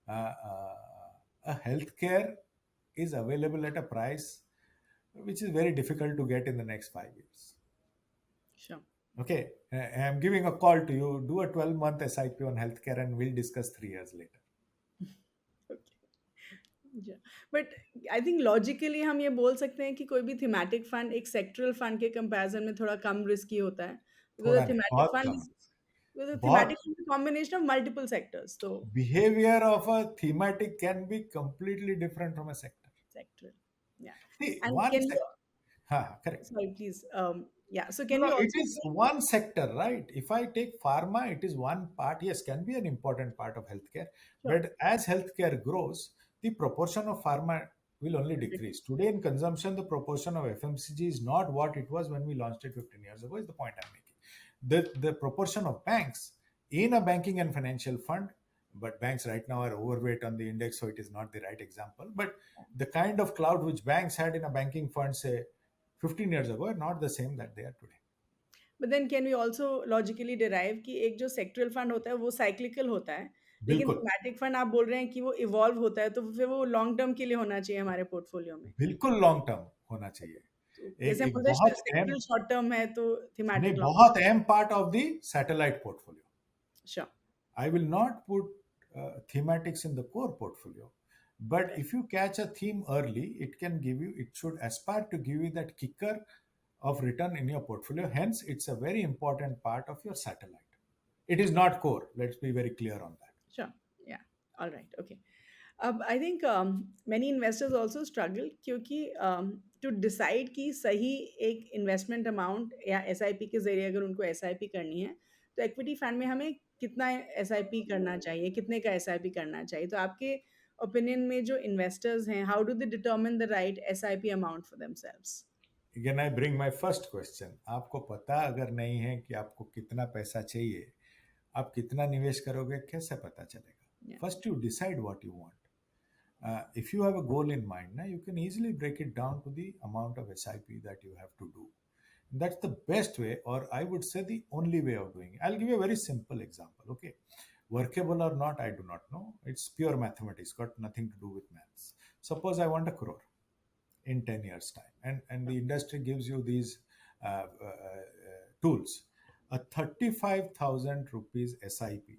[SPEAKER 1] a healthcare is available at a price which is very difficult to get in the next 5 years.
[SPEAKER 2] Sure.
[SPEAKER 1] Okay, I'm giving a call to you. Do a 12-month SIP on healthcare, and we'll discuss 3 years later.
[SPEAKER 2] But I think logically हम ये बोल सकते हैं कि कोई भी thematic fund एक sectoral fund के कंपैरिजन में थोड़ा कम रिस्की होता है
[SPEAKER 1] थोड़ा
[SPEAKER 2] बिकॉज
[SPEAKER 1] नहीं,
[SPEAKER 2] थीमेटिक
[SPEAKER 1] बहुत
[SPEAKER 2] फंड
[SPEAKER 1] कम।
[SPEAKER 2] इज
[SPEAKER 1] बहुत
[SPEAKER 2] thematic fund combination of multiple sectors तो
[SPEAKER 1] behavior of a thematic can be completely different from a sector.
[SPEAKER 2] Sectoral या
[SPEAKER 1] See,
[SPEAKER 2] and
[SPEAKER 1] one
[SPEAKER 2] can you
[SPEAKER 1] sector. Correct.
[SPEAKER 2] Sorry please या सो
[SPEAKER 1] No,
[SPEAKER 2] can
[SPEAKER 1] no,
[SPEAKER 2] you
[SPEAKER 1] it
[SPEAKER 2] also
[SPEAKER 1] is one sector, right? If I take pharma, it is one part. Yes, can be an important part of healthcare. But as healthcare grows, the proportion of pharma will only decrease. Today, in consumption, the proportion of FMCG is not what it was when we launched it 15 years ago, is the point I'm making. The proportion of banks in a banking and financial fund, but banks right now are overweight on the index, so it is not the right example. But the kind of cloud which banks had in a banking fund, say, 15 years ago, are not the same that they are today.
[SPEAKER 2] But then can we also logically derive कि एक जो sectoral fund होता है वो cyclical होता है लेकिन
[SPEAKER 1] बिल्कुल
[SPEAKER 2] थीमेटिक फंड आप बोल रहे हैं कि वो इवॉल्व होता है तो फिर वो लॉन्ग टर्म के लिए होना चाहिए हमारे पोर्टफोलियो में
[SPEAKER 1] बिल्कुल लॉन्ग टर्म होना चाहिए।
[SPEAKER 2] तो
[SPEAKER 1] एक
[SPEAKER 2] जैसे हम
[SPEAKER 1] एक
[SPEAKER 2] बोलते हैं
[SPEAKER 1] बहुत अहम,
[SPEAKER 2] सेक्टरल शॉर्ट टर्म है तो
[SPEAKER 1] नहीं,
[SPEAKER 2] थीमेटिक लॉन्ग
[SPEAKER 1] बहुत अहम part of the satellite portfolio.
[SPEAKER 2] Sure
[SPEAKER 1] I will not put thematics in the core portfolio, but
[SPEAKER 2] right
[SPEAKER 1] if you catch a theme early, it should aspire to give you that kicker of return in your portfolio. Hence, it's a very important part of your satellite. It is not core. Let's be very clear on that.
[SPEAKER 2] Sure या alright okay अब I think many investors also struggle क्योंकि to decide कि सही एक investment amount या SIP के जरिए अगर उनको एसआईपी करनी है तो इक्विटी फंड में हमें कितना एसआईपी करना चाहिए कितने का एसआईपी करना चाहिए तो आपके ओपिनियन में जो इन्वेस्टर्स हैं how do they determine the right SIP amount for themselves
[SPEAKER 1] Again, I bring my first question. आपको पता अगर नहीं है कि आपको कितना पैसा चाहिए, आप कितना निवेश करोगे, कैसे पता चलेगा?
[SPEAKER 2] Yeah.
[SPEAKER 1] First, you decide what you want. If you have a goal in mind, now you can easily break it down to the amount of SIP that you have to do. That's the best way, or I would say the only way of doing it. I'll give you a very simple example. Okay, workable or not, I do not know. It's pure mathematics, got nothing to do with maths. Suppose I want a crore in 10 years time, and the industry gives you these tools. A 35,000 rupees SIP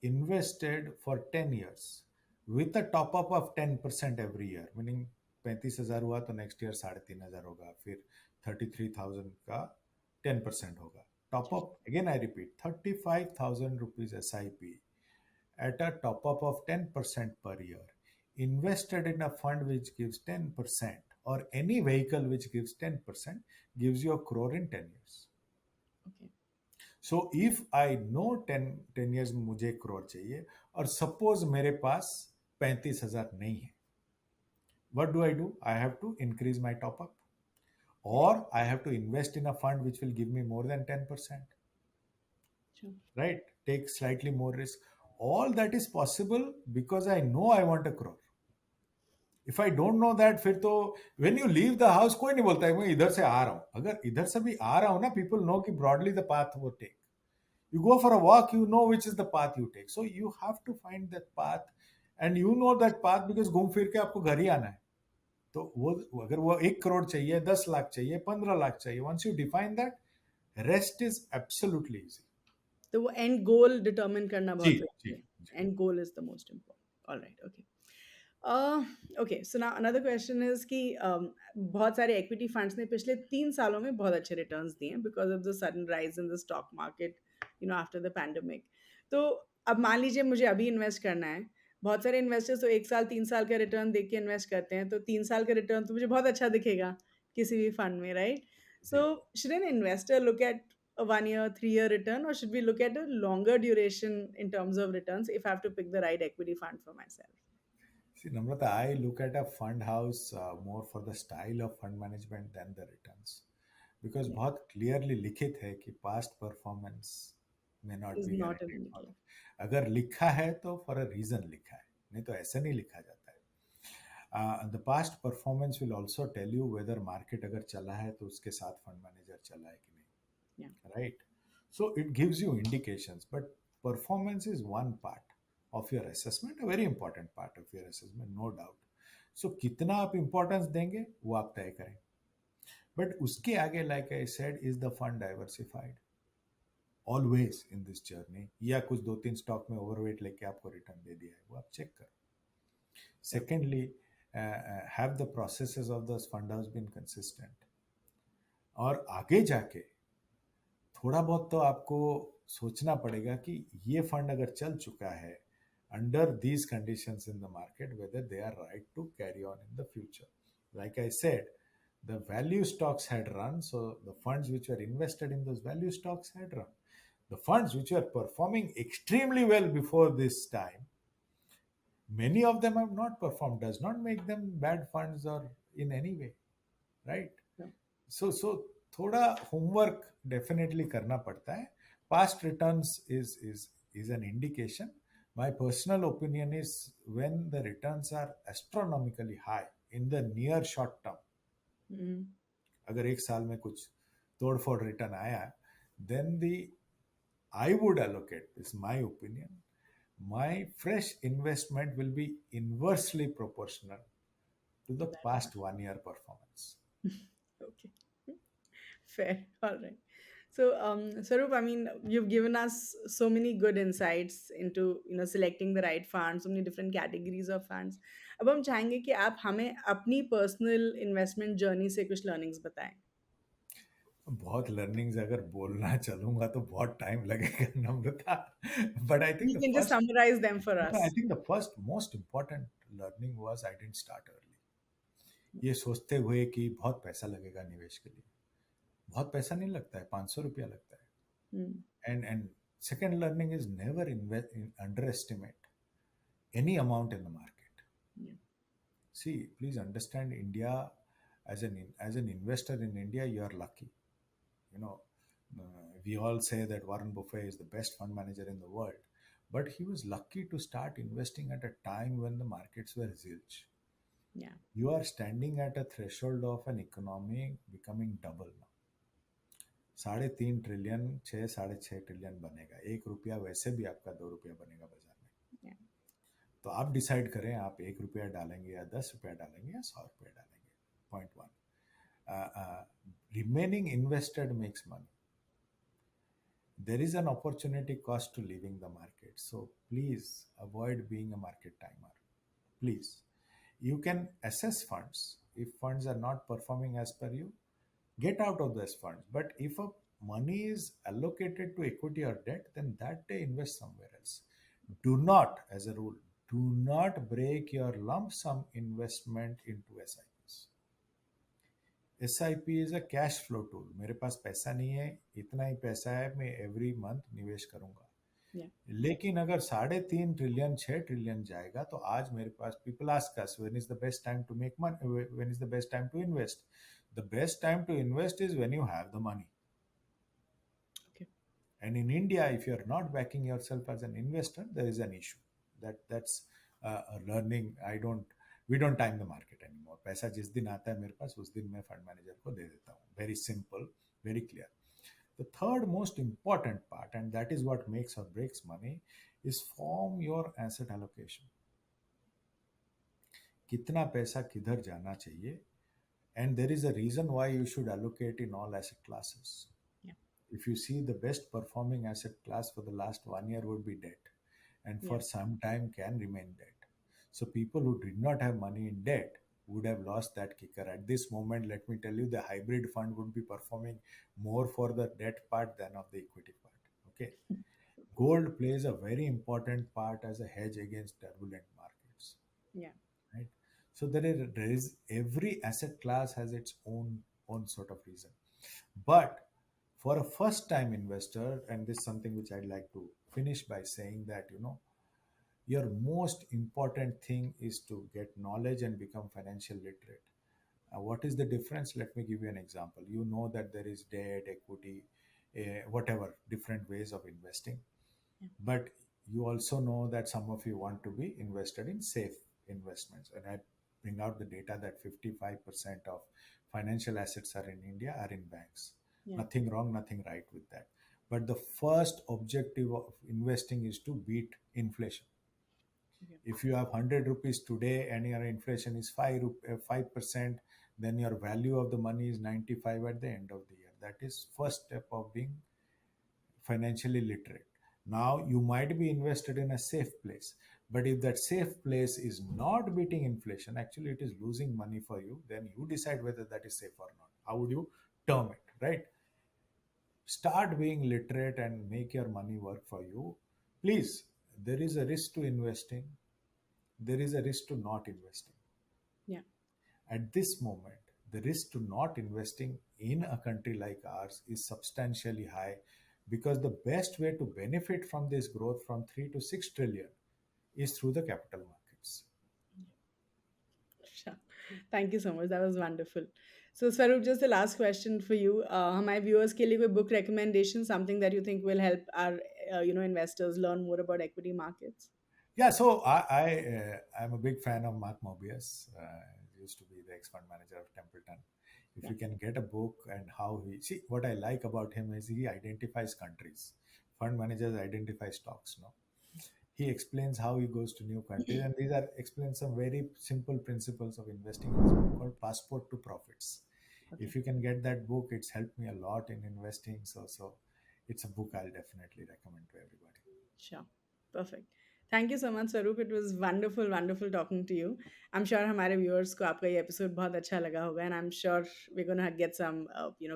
[SPEAKER 1] invested for 10 years with a top up of 10% every year, meaning 35,000 हुआ तो next year 3,500 होगा, फिर 33,000 का 10% होगा. Top up, again I repeat, 35,000 rupees SIP at a top up of 10% per year, invested in a fund which gives 10%, or any vehicle which gives 10%, gives you a crore in 10 years.
[SPEAKER 2] Okay.
[SPEAKER 1] So if I know 10 years में मुझे crore चाहिए और suppose मेरे पास 35,000 नहीं है, what do? I have to increase my top up, or I have to invest in a fund which will give me more than 10%,
[SPEAKER 2] Sure.
[SPEAKER 1] right? Take slightly more risk. All that is possible because I know I want a crore. If I don't know that, फिर तो when you leave the house कोई नहीं बोलता है मैं इधर से आ रहा हूँ. अगर इधर से भी आ रहा हूँ ना, people know कि broadly the path वो take. You go for a walk, you know which is the path you take. So you have to find that path, and you know that path because घूम फिर के आपको घर ही आना है. तो वो अगर वो 1 करोड़ चाहिए, 10 लाख चाहिए, 15 लाख चाहिए, once you define that, rest is absolutely easy.
[SPEAKER 2] तो वो एंड गोल डिटरमिन करना
[SPEAKER 1] जी
[SPEAKER 2] बहुत
[SPEAKER 1] जी
[SPEAKER 2] जरूरी है.
[SPEAKER 1] जी.
[SPEAKER 2] And goal is the most important. Alright. Okay. Okay, so now another question is कि बहुत सारे इक्विटी फंड्स ने पिछले 3 सालों में बहुत अच्छे रिटर्न्स दिए हैं because of the sudden rise in the stock market, you know, after the pandemic. तो अब मान लीजिए मुझे अभी इन्वेस्ट करना है. बहुत सारे इन्वेस्टर्स तो 1 साल 3 साल का रिटर्न देख के इन्वेस्ट करते हैं, तो 3 साल का रिटर्न तो मुझे बहुत अच्छा दिखेगा किसी भी फंड में, राइट? So
[SPEAKER 1] जी.
[SPEAKER 2] should an investor look at a 1 year, 3 year return, or should we look at a longer duration in terms of returns if I have to pick the right equity fund for myself?
[SPEAKER 1] See, Namrata, I look at a fund house more for the style of fund management than the returns. Because
[SPEAKER 2] Yeah,
[SPEAKER 1] बहुत clearly लिखित है कि past performance may not
[SPEAKER 2] is
[SPEAKER 1] be
[SPEAKER 2] not an
[SPEAKER 1] guaranteed for
[SPEAKER 2] indicator.
[SPEAKER 1] life. अगर लिखा है तो for a reason लिखा है, नहीं तो ऐसे नहीं लिखा जाता है. The past performance will also tell you whether market अगर चला है तो उसके साथ fund manager चला है कि नहीं.
[SPEAKER 2] Yeah.
[SPEAKER 1] Right? So it gives you indications, but performance is one part of your assessment, a very important part of your assessment, no doubt. So कितना आप importance देंगे वो आप तय करें. But उसके आगे, like I said, is the fund diversified? Always in this journey, या कुछ 2-3 स्टॉक में ओवरवेट लेके आपको रिटर्न दे दिया है, वो आप चेक करो. Secondly, have the processes of those fund house been consistent? और आगे जाके थोड़ा बहुत तो आपको सोचना पड़ेगा कि ये फंड अगर चल चुका है under these conditions in the market, whether they are right to carry on in the future. Like I said, the value stocks had run, so the funds which were invested in those value stocks had run. The funds which were performing extremely well before this time, many of them have not performed. Does not make them bad funds or in any way, right?
[SPEAKER 2] Yeah.
[SPEAKER 1] So थोड़ा homework definitely करना पड़ता है. Past returns is an indication. My personal opinion is when the returns are astronomically high in the near short term,
[SPEAKER 2] Mhm.
[SPEAKER 1] अगर 1 साल में कुछ तोड़फोड़ return आया, then I would allocate, this is my opinion, my fresh investment will be inversely proportional to the
[SPEAKER 2] That
[SPEAKER 1] past 1 year performance.
[SPEAKER 2] Okay. Fair. All right. So, Sarup, I mean, you've given us so many good insights into, you know, selecting the right funds, so many different categories of funds. अब हम चाहेंगे कि आप हमें अपनी personal investment journey से कुछ learnings बताएं.
[SPEAKER 1] बहुत लर्निंग्स अगर बोलना चलूंगा तो बहुत टाइम लगेगा Namrata. But I think
[SPEAKER 2] You
[SPEAKER 1] the
[SPEAKER 2] can just
[SPEAKER 1] first
[SPEAKER 2] summarize them for
[SPEAKER 1] I
[SPEAKER 2] us.
[SPEAKER 1] Think the first most important learning was I didn't start early. ये सोचते हुए कि बहुत पैसा लगेगा निवेश के लिए. बहुत पैसा नहीं लगता है, 500 रुपया लगता है.
[SPEAKER 2] Hmm.
[SPEAKER 1] And second learning is never underestimate any amount in the market.
[SPEAKER 2] Yeah.
[SPEAKER 1] See, please understand, India, as an investor in India, you are lucky. You know, we all say that Warren Buffett is the best fund manager in the world, but he was lucky to start investing at a time when the markets were zilch.
[SPEAKER 2] Yeah.
[SPEAKER 1] You are standing at a threshold of an economy becoming double now. 3.5 trillion, 6-6.5 trillion बनेगा. 1 रुपया वैसे भी आपका 2 रुपया बनेगा बाजार में.
[SPEAKER 2] Yeah.
[SPEAKER 1] तो आप डिसाइड करें, आप 1 रुपया डालेंगे या 10 रुपया डालेंगे या 100 रुपया डालेंगे. Point one. Remaining invested makes money. There is an opportunity cost to leaving the market. So please avoid being a market timer. Please. You can assess funds. If funds are not performing as per you, get out of those funds. But if a money is allocated to equity or debt, then that day invest somewhere else. Do not, as a rule, do not break your lump sum investment into SIPs. SIP is a cash flow tool. मेरे पास पैसा नहीं है, इतना ही पैसा है, मैं every month निवेश करूंगा.
[SPEAKER 2] Yeah.
[SPEAKER 1] लेकिन अगर 3.5 ट्रिलियन 6 ट्रिलियन जाएगा तो आज मेरे पास people ask us when is the best time to make money, when is the best time to invest. The best time to invest is when you have the money.
[SPEAKER 2] Okay.
[SPEAKER 1] And in India, if you are not backing yourself as an investor, there is an issue. That's a learning. We don't time the market anymore. पैसा जिस दिन आता है मेरे पास उस दिन मैं fund manager को दे देता हूँ. Very simple, very clear. The third most important part, and that is what makes or breaks money, is form your asset allocation. कितना पैसा किधर जाना चाहिए, and there is a reason why you should allocate in all asset classes.
[SPEAKER 2] Yeah.
[SPEAKER 1] If you see, the best performing asset class for the last 1 year would be debt, and for some time can remain debt. So people who did not have money in debt would have lost that kicker. At this moment, let me tell you, the hybrid fund would be performing more for the debt part than of the equity part. Okay. Gold plays a very important part as a hedge against turbulent markets.
[SPEAKER 2] Yeah.
[SPEAKER 1] Right. So there is every asset class has its own sort of reason. But for a first time investor, and this is something which I'd like to finish by saying that, your most important thing is to get knowledge and become financial literate. What is the difference? Let me give you an example. You know that there is debt, equity, whatever, different ways of investing.
[SPEAKER 2] Yeah.
[SPEAKER 1] But you also know that some of you want to be invested in safe investments. And I bring out the data that 55% of financial assets are in India are in banks.
[SPEAKER 2] Yeah.
[SPEAKER 1] Nothing wrong, nothing right with that. But the first objective of investing is to beat inflation. If you have 100 rupees today and your inflation is 5%, then your value of the money is 95 at the end of the year. That is first step of being financially literate. Now you might be invested in a safe place, but if that safe place is not beating inflation, actually it is losing money for you, then you decide whether that is safe or not. How would you term it, right? Start being literate and make your money work for you. Please, there is a risk to investing. There is a risk to not investing.
[SPEAKER 2] Yeah.
[SPEAKER 1] At this moment, the risk to not investing in a country like ours is substantially high, because the best way to benefit from this growth from 3 to 6 trillion is through the capital markets.
[SPEAKER 2] Sure. Thank you so much. That was wonderful. So Swaroop, just the last question for you. हमारे viewers के लिए कोई book recommendation, something that you think will help our investors learn more about equity markets?
[SPEAKER 1] Yeah, so I'm a big fan of Mark Mobius. He used to be the ex-fund manager of Templeton. If you can get a book and how see, what I like about him is he identifies countries. Fund managers identify stocks, no? He explains how he goes to new countries, and these are explains some very simple principles of investing in his book called Passport to Profits. Okay. If you can get that book, it's helped me a lot in investing. So it's a book I'll definitely recommend to everybody.
[SPEAKER 2] Sure. Perfect. Thank you so much, Swaroop. It was wonderful talking to you. I'm sure हमारे viewers को आपका ये episode बहुत अच्छा लगा होगा, and I'm sure we're gonna get some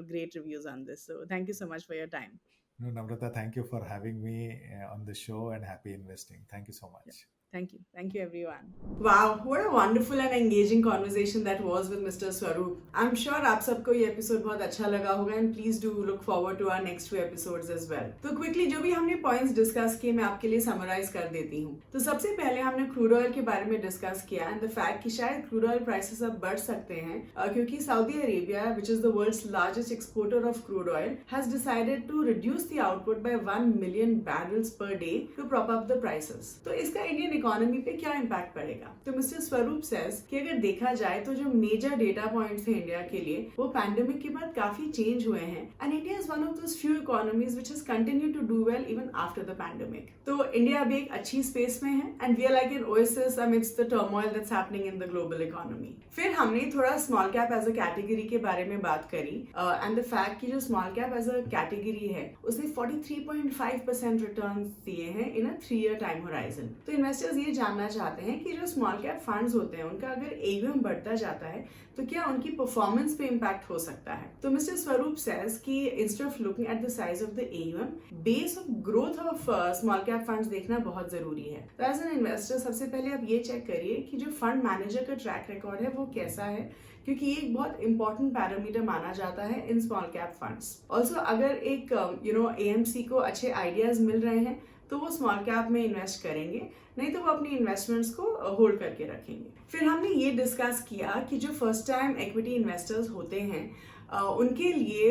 [SPEAKER 2] great reviews on this. So thank you so much for your time.
[SPEAKER 1] No, Namrata, thank you for having me on the show, and happy investing. Thank you so much.
[SPEAKER 2] Yeah. Thank you everyone. Wow, what a wonderful and engaging conversation that was with Mr. Swaroop. I'm sure आप सबको ये episode बहुत अच्छा लगा होगा, and please do look forward to our next 2 episodes as well. तो quickly जो भी हमने points discuss किए मैं आपके लिए summarize कर देती हूँ. तो सबसे पहले हमने crude oil के बारे में discuss किया, and the fact कि शायद crude oil prices अब बढ़ सकते हैं क्योंकि Saudi Arabia, which is the world's largest exporter of crude oil, has decided to reduce the output by 1 million barrels per day to prop up the prices. तो इसका Indian economy पे क्या impact पड़ेगा? तो मिस्टर स्वरूप सेज कि अगर देखा जाए तो जो मेजर डेटा पॉइंट्स हैं इंडिया के लिए वो पैंडेमिक के बाद काफी चेंज हुए हैं, and India is one of those few economies which has continued to do well even after the pandemic. तो इंडिया अभी एक अच्छी स्पेस में है, and we are like an oasis amidst the turmoil that's happening in the global economy. फिर हमने थोड़ा small cap as a category के बारे में बात करी, एंड द फैक्ट कि जो small cap as a category है उसने 43.5% रिटर्न्स दिए हैं in a 3 year time horizon. तो इन्वेस्टर्स इन्वेस्टर्स ये जानना चाहते हैं कि जो स्मॉल कैप फंड्स होते हैं उनका अगर AUM बढ़ता जाता है तो क्या उनकी परफॉर्मेंस पे इम्पैक्ट हो सकता है। तो मिस्टर स्वरूप सेज कि instead of looking at the size of the AUM, base of growth of small cap funds देखना बहुत जरूरी है। तो एज एन इन्वेस्टर सबसे पहले आप ये चेक करिए कि जो फंड मैनेजर का ट्रैक रिकॉर्ड है वो कैसा है, क्योंकि ये एक बहुत इंपॉर्टेंट पैरामीटर माना जाता है इन स्मॉल कैप फंड्स। ऑल्सो अगर एक AMC को अच्छे आइडियाज मिल रहे हैं तो वो स्मॉल कैप में इन्वेस्ट करेंगे, नहीं तो वो अपनी इन्वेस्टमेंट्स को होल्ड करके रखेंगे। फिर हमने ये डिस्कस किया कि जो फर्स्ट टाइम इक्विटी इन्वेस्टर्स होते हैं उनके लिए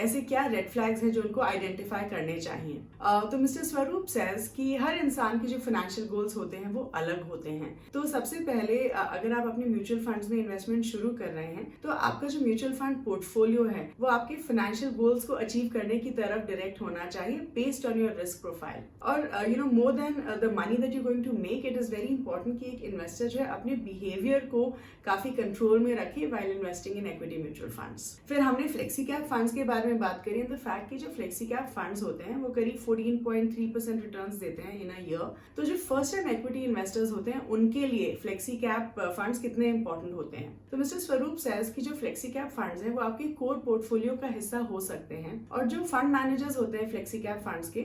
[SPEAKER 2] ऐसे क्या रेड फ्लैग्स हैं जो उनको आइडेंटिफाई करने चाहिए। तो मिस्टर स्वरूप सेज कि हर इंसान के जो फाइनेंशियल गोल्स होते हैं वो अलग होते हैं। तो सबसे पहले अगर आप अपने म्यूचुअल फंड्स में इन्वेस्टमेंट शुरू कर रहे हैं तो आपका जो म्यूचुअल फंड पोर्टफोलियो है वो आपके फाइनेंशियल गोल्स को अचीव करने की तरफ डायरेक्ट होना चाहिए based on your risk profile. और more than the money that you going to make, it is very important कि एक इन्वेस्टर जो है अपने बिहेवियर को काफी कंट्रोल में रखे while investing in equity mutual funds. फिर हमने फ्लेक्सी कैप फंड्स के बारे में बात करी। द फैक्ट कि जो फ्लेक्सी कैप फंड्स होते हैं वो करीब 14.3% रिटर्न्स देते हैं इन अ ईयर। तो जो फर्स्ट टाइम इक्विटी इन्वेस्टर्स होते हैं उनके लिए फ्लेक्सी कैप फंड्स कितने इंपॉर्टेंट होते हैं। तो मिस्टर स्वरूप सेज कि जो फ्लेक्सी कैप फंड्स हैं वो आपके कोर पोर्टफोलियो का हिस्सा हो सकते हैं, और जो फंड मैनेजर्स होते हैं फ्लेक्सी कैप फंड्स के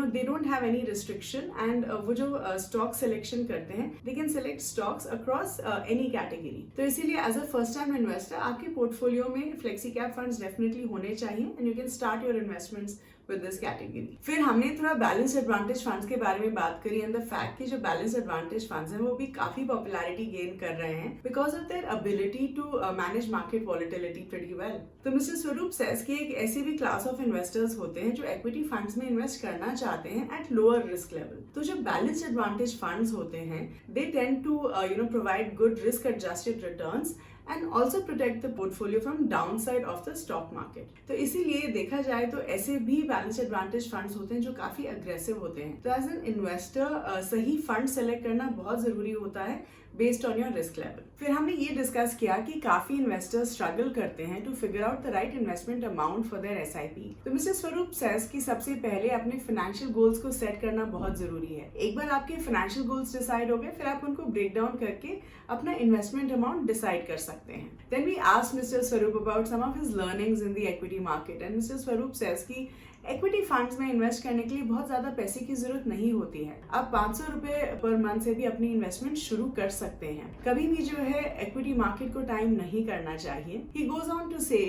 [SPEAKER 2] they don't have any restriction, and वो जो स्टॉक सिलेक्शन करते हैं they can select stocks across any category. तो इसीलिए as a first time investor आपके पोर्टफोलियो में फ्लेक्सी कैप फंड्स डेफिनेटली होने चाहिए and you can start your investments with this category। फिर हमने थोड़ा बैलेंस एडवांटेज फंड्स के बारे में बात करी, एंड द फैक्ट कि जो बैलेंस एडवांटेज फंड्स हैं वो भी काफी पॉपुलैरिटी गेन कर रहे हैं because of their ability to manage market volatility pretty well. तो मिस्टर स्वरूप सेज कि एक ऐसी भी क्लास ऑफ इन्वेस्टर्स होते हैं जो इक्विटी फंड्स में इन्वेस्ट करना चाहते हैं एट लोअर रिस्क लेवल। तो जो बैलेंस एडवांटेज फंड्स होते हैं they tend to provide good risk adjusted returns and also protect the portfolio from downside of the stock market। तो इसीलिए देखा जाए तो ऐसे भी बैलेंस एडवांटेज फंड्स होते हैं जो काफी अग्रेसिव होते हैं। तो एज एन इन्वेस्टर सही फंड सेलेक्ट करना बहुत जरूरी होता है based on your risk level. फिर हमने ये डिस्कस किया कि काफी इन्वेस्टर्स स्ट्रगल करते हैं to figure out the right investment amount for their SIP। तो मिस्टर स्वरूप सेज कि सबसे पहले अपने फाइनेंशियल गोल्स को सेट करना बहुत जरूरी है। एक बार आपके फाइनेंशियल गोल्स डिसाइड हो गए फिर आप उनको ब्रेक डाउन करके अपना इन्वेस्टमेंट अमाउंट डिसाइड कर सकते हैं। Then we asked mister Swaroop about some of his learnings in the equity market, and mister Swaroop says कि इक्विटी फंड्स में इन्वेस्ट करने के लिए बहुत ज्यादा पैसे की जरूरत नहीं होती है। आप 500 रुपए पर मंथ से भी अपनी इन्वेस्टमेंट शुरू कर सकते हैं। कभी भी जो है इक्विटी मार्केट को टाइम नहीं करना चाहिए। ही गोज ऑन टू से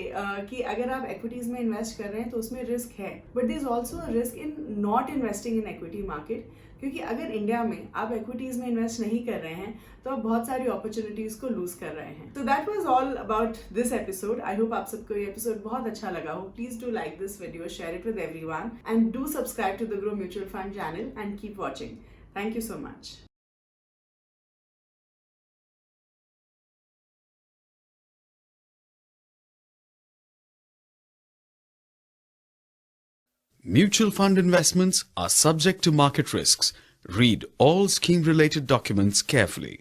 [SPEAKER 2] कि अगर आप इक्विटीज में इन्वेस्ट कर रहे हैं तो उसमें रिस्क है, but there is also risk in not investing in equity market, क्योंकि अगर इंडिया में आप इक्विटीज में इन्वेस्ट नहीं कर रहे हैं तो आप बहुत सारी अपॉर्चुनिटीज को लूज कर रहे हैं। तो that was all about this episode. I hope आप सबको ये एपिसोड बहुत अच्छा लगा हो। Please do like this video, share it with everyone, and do subscribe to the Groww mutual fund channel and keep watching. Thank you so much.
[SPEAKER 3] Mutual fund investments are subject to market risks. Read all scheme-related documents carefully.